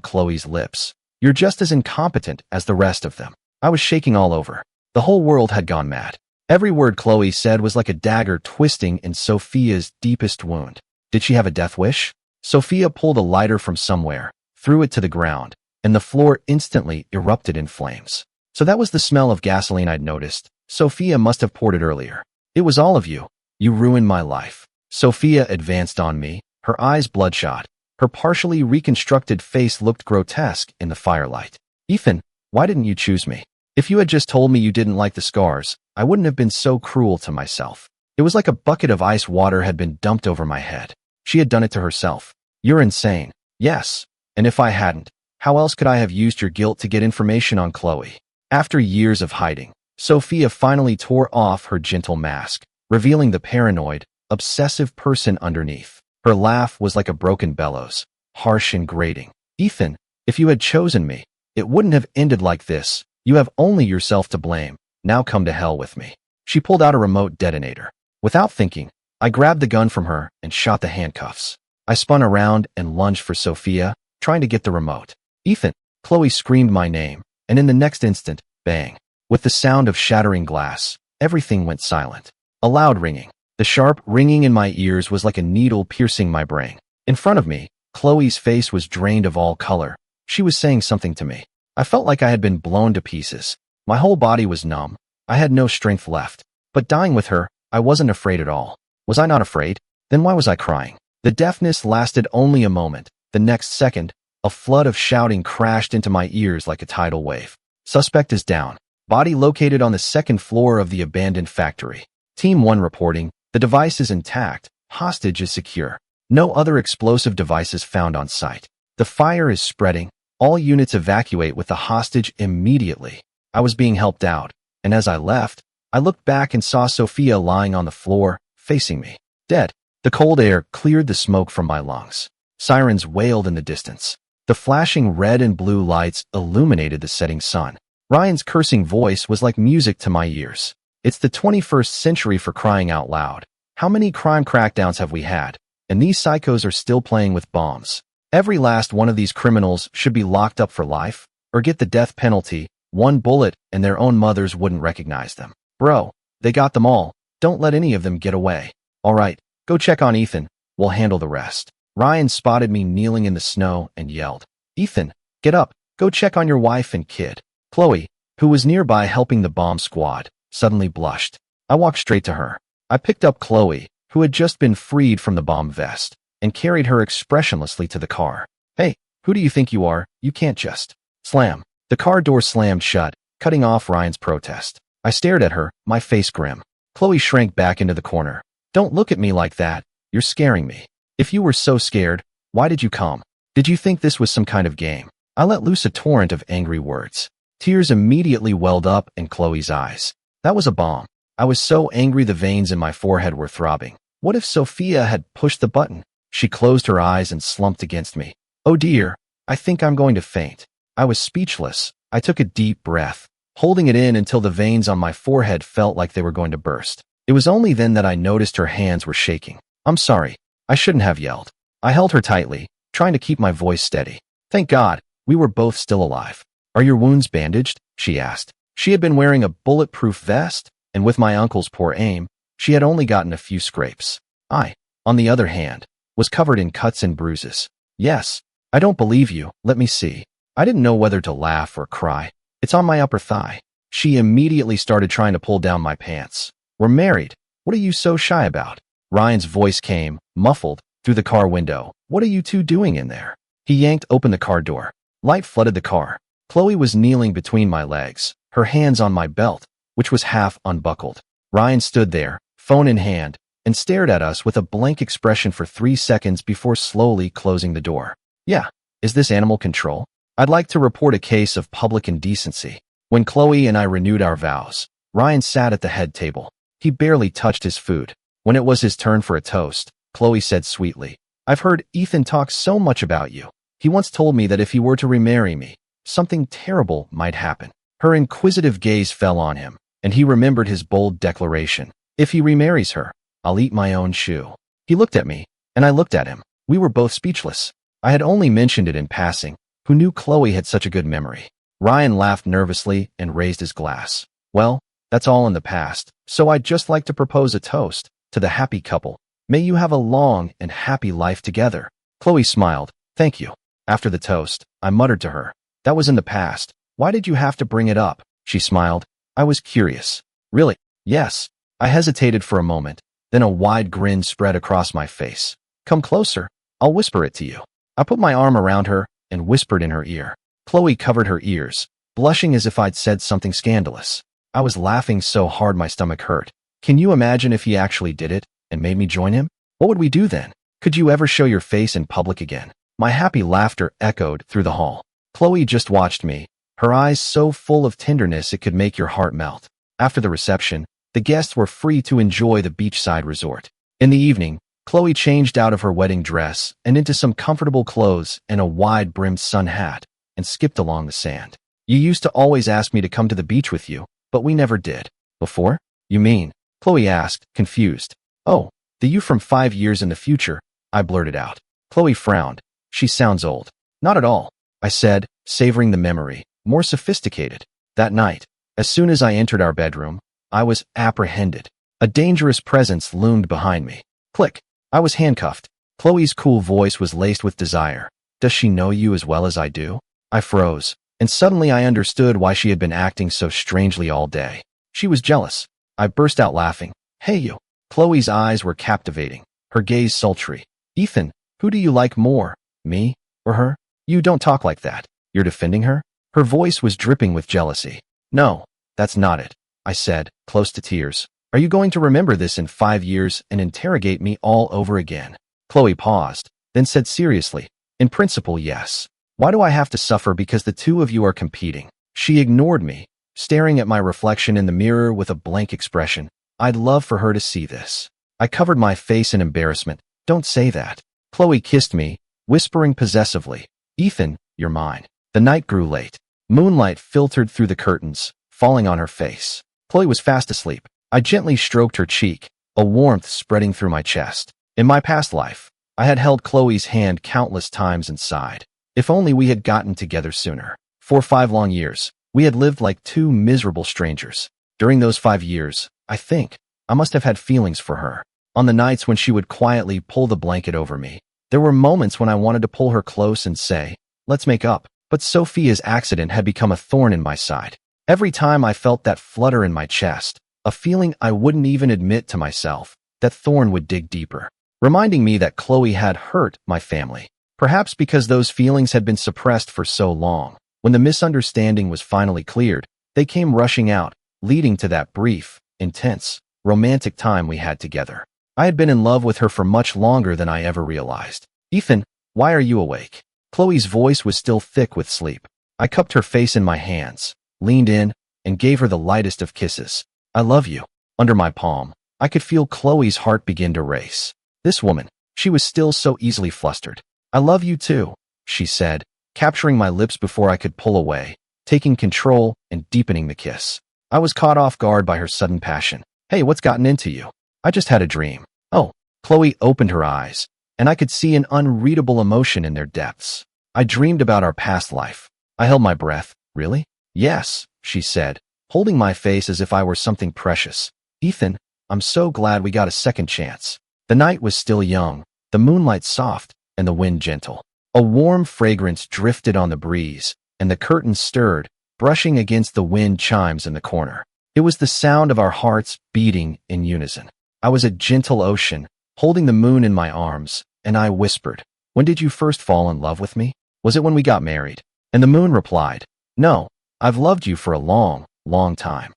Chloe's lips. You're just as incompetent as the rest of them. I was shaking all over. The whole world had gone mad. Every word Chloe said was like a dagger twisting in Sophia's deepest wound. Did she have a death wish? Sophia pulled a lighter from somewhere, threw it to the ground, and the floor instantly erupted in flames. So that was the smell of gasoline I'd noticed. Sophia must have poured it earlier. It was all of you. You ruined my life. Sophia advanced on me, her eyes bloodshot. Her partially reconstructed face looked grotesque in the firelight. Ethan, why didn't you choose me? If you had just told me you didn't like the scars, I wouldn't have been so cruel to myself. It was like a bucket of ice water had been dumped over my head. She had done it to herself. You're insane. Yes. And if I hadn't, how else could I have used your guilt to get information on Chloe? After years of hiding, Sophia finally tore off her gentle mask, revealing the paranoid, obsessive person underneath. Her laugh was like a broken bellows, harsh and grating. Ethan, if you had chosen me, it wouldn't have ended like this. You have only yourself to blame. Now come to hell with me. She pulled out a remote detonator. Without thinking, I grabbed the gun from her and shot the handcuffs. I spun around and lunged for Sophia, trying to get the remote. Ethan, Chloe screamed my name, and in the next instant, bang. With the sound of shattering glass, everything went silent. A loud ringing. The sharp ringing in my ears was like a needle piercing my brain. In front of me, Chloe's face was drained of all color. She was saying something to me. I felt like I had been blown to pieces. My whole body was numb. I had no strength left. But dying with her, I wasn't afraid at all. Was I not afraid? Then why was I crying? The deafness lasted only a moment. The next second, a flood of shouting crashed into my ears like a tidal wave. Suspect is down. Body located on the second floor of the abandoned factory. Team 1 reporting. The device is intact. Hostage is secure. No other explosive devices found on site. The fire is spreading. All units evacuate with the hostage immediately. I was being helped out, and as I left, I looked back and saw Sophia lying on the floor, facing me. Dead. The cold air cleared the smoke from my lungs. Sirens wailed in the distance. The flashing red and blue lights illuminated the setting sun. Ryan's cursing voice was like music to my ears. It's the 21st century for crying out loud. How many crime crackdowns have we had? And these psychos are still playing with bombs. Every last one of these criminals should be locked up for life, or get the death penalty. One bullet, and their own mothers wouldn't recognize them. Bro, they got them all. Don't let any of them get away. All right, go check on Ethan. We'll handle the rest. Ryan spotted me kneeling in the snow and yelled, Ethan, get up. Go check on your wife and kid. Chloe, who was nearby helping the bomb squad, suddenly blushed. I walked straight to her. I picked up Chloe, who had just been freed from the bomb vest, and carried her expressionlessly to the car. Hey, who do you think you are? You can't just. Slam. The car door slammed shut, cutting off Ryan's protest. I stared at her, my face grim. Chloe shrank back into the corner. Don't look at me like that. You're scaring me. If you were so scared, why did you come? Did you think this was some kind of game? I let loose a torrent of angry words. Tears immediately welled up in Chloe's eyes. That was a bomb. I was so angry the veins in my forehead were throbbing. What if Sophia had pushed the button? She closed her eyes and slumped against me. Oh dear, I think I'm going to faint. I was speechless. I took a deep breath, holding it in until the veins on my forehead felt like they were going to burst. It was only then that I noticed her hands were shaking. I'm sorry. I shouldn't have yelled. I held her tightly, trying to keep my voice steady. Thank God, we were both still alive. Are your wounds bandaged? She asked. She had been wearing a bulletproof vest, and with my uncle's poor aim, she had only gotten a few scrapes. I, on the other hand, was covered in cuts and bruises. Yes. I don't believe you. Let me see. I didn't know whether to laugh or cry. It's on my upper thigh. She immediately started trying to pull down my pants. We're married. What are you so shy about? Ryan's voice came, muffled, through the car window. What are you two doing in there? He yanked open the car door. Light flooded the car. Chloe was kneeling between my legs, her hands on my belt, which was half unbuckled. Ryan stood there, phone in hand, and stared at us with a blank expression for 3 seconds before slowly closing the door. Yeah, is this animal control? I'd like to report a case of public indecency. When Chloe and I renewed our vows, Ryan sat at the head table. He barely touched his food. When it was his turn for a toast, Chloe said sweetly, I've heard Ethan talk so much about you. He once told me that if he were to remarry me, something terrible might happen. Her inquisitive gaze fell on him, and he remembered his bold declaration. If he remarries her, I'll eat my own shoe. He looked at me, and I looked at him. We were both speechless. I had only mentioned it in passing. Who knew Chloe had such a good memory? Ryan laughed nervously and raised his glass. Well, that's all in the past, so I'd just like to propose a toast to the happy couple. May you have a long and happy life together. Chloe smiled. Thank you. After the toast, I muttered to her. That was in the past. Why did you have to bring it up? She smiled. I was curious. Really? Yes. I hesitated for a moment. Then a wide grin spread across my face. Come closer. I'll whisper it to you. I put my arm around her and whispered in her ear. Chloe covered her ears, blushing as if I'd said something scandalous. I was laughing so hard my stomach hurt. Can you imagine if he actually did it and made me join him? What would we do then? Could you ever show your face in public again? My happy laughter echoed through the hall. Chloe just watched me, her eyes so full of tenderness it could make your heart melt. After the reception, the guests were free to enjoy the beachside resort. In the evening, Chloe changed out of her wedding dress and into some comfortable clothes and a wide-brimmed sun hat, and skipped along the sand. You used to always ask me to come to the beach with you, but we never did. Before? You mean? Chloe asked, confused. Oh, the you from 5 years in the future, I blurted out. Chloe frowned. She sounds old. Not at all, I said, savoring the memory, more sophisticated. That night, as soon as I entered our bedroom, I was apprehended. A dangerous presence loomed behind me. Click. I was handcuffed. Chloe's cool voice was laced with desire. Does she know you as well as I do? I froze, and suddenly I understood why she had been acting so strangely all day. She was jealous. I burst out laughing. Hey you. Chloe's eyes were captivating, her gaze sultry. Ethan, who do you like more, me or her? You don't talk like that. You're defending her? Her voice was dripping with jealousy. No, that's not it, I said, close to tears. Are you going to remember this in 5 years and interrogate me all over again? Chloe paused, then said seriously, in principle, yes. Why do I have to suffer because the two of you are competing? She ignored me, staring at my reflection in the mirror with a blank expression. I'd love for her to see this. I covered my face in embarrassment. Don't say that. Chloe kissed me, whispering possessively, Ethan, you're mine. The night grew late. Moonlight filtered through the curtains, falling on her face. Chloe was fast asleep. I gently stroked her cheek, a warmth spreading through my chest. In my past life, I had held Chloe's hand countless times and sighed. If only we had gotten together sooner. For 5 long years, we had lived like 2 miserable strangers. During those 5 years, I think, I must have had feelings for her. On the nights when she would quietly pull the blanket over me, there were moments when I wanted to pull her close and say, let's make up. But Sophia's accident had become a thorn in my side. Every time I felt that flutter in my chest, a feeling I wouldn't even admit to myself, that thorn would dig deeper, reminding me that Chloe had hurt my family. Perhaps because those feelings had been suppressed for so long. When the misunderstanding was finally cleared, they came rushing out, leading to that brief, intense, romantic time we had together. I had been in love with her for much longer than I ever realized. Ethan, why are you awake? Chloe's voice was still thick with sleep. I cupped her face in my hands, leaned in, and gave her the lightest of kisses. I love you. Under my palm, I could feel Chloe's heart begin to race. This woman, she was still so easily flustered. I love you too, she said, capturing my lips before I could pull away, taking control and deepening the kiss. I was caught off guard by her sudden passion. Hey, what's gotten into you? I just had a dream. Oh, Chloe opened her eyes, and I could see an unreadable emotion in their depths. I dreamed about our past life. I held my breath. Really? Yes, she said, holding my face as if I were something precious. Ethan, I'm so glad we got a second chance. The night was still young, the moonlight soft, and the wind gentle. A warm fragrance drifted on the breeze, and the curtains stirred, brushing against the wind chimes in the corner. It was the sound of our hearts beating in unison. I was a gentle ocean, holding the moon in my arms, and I whispered, "When did you first fall in love with me? Was it when we got married?" And the moon replied, "No, I've loved you for a long, long time."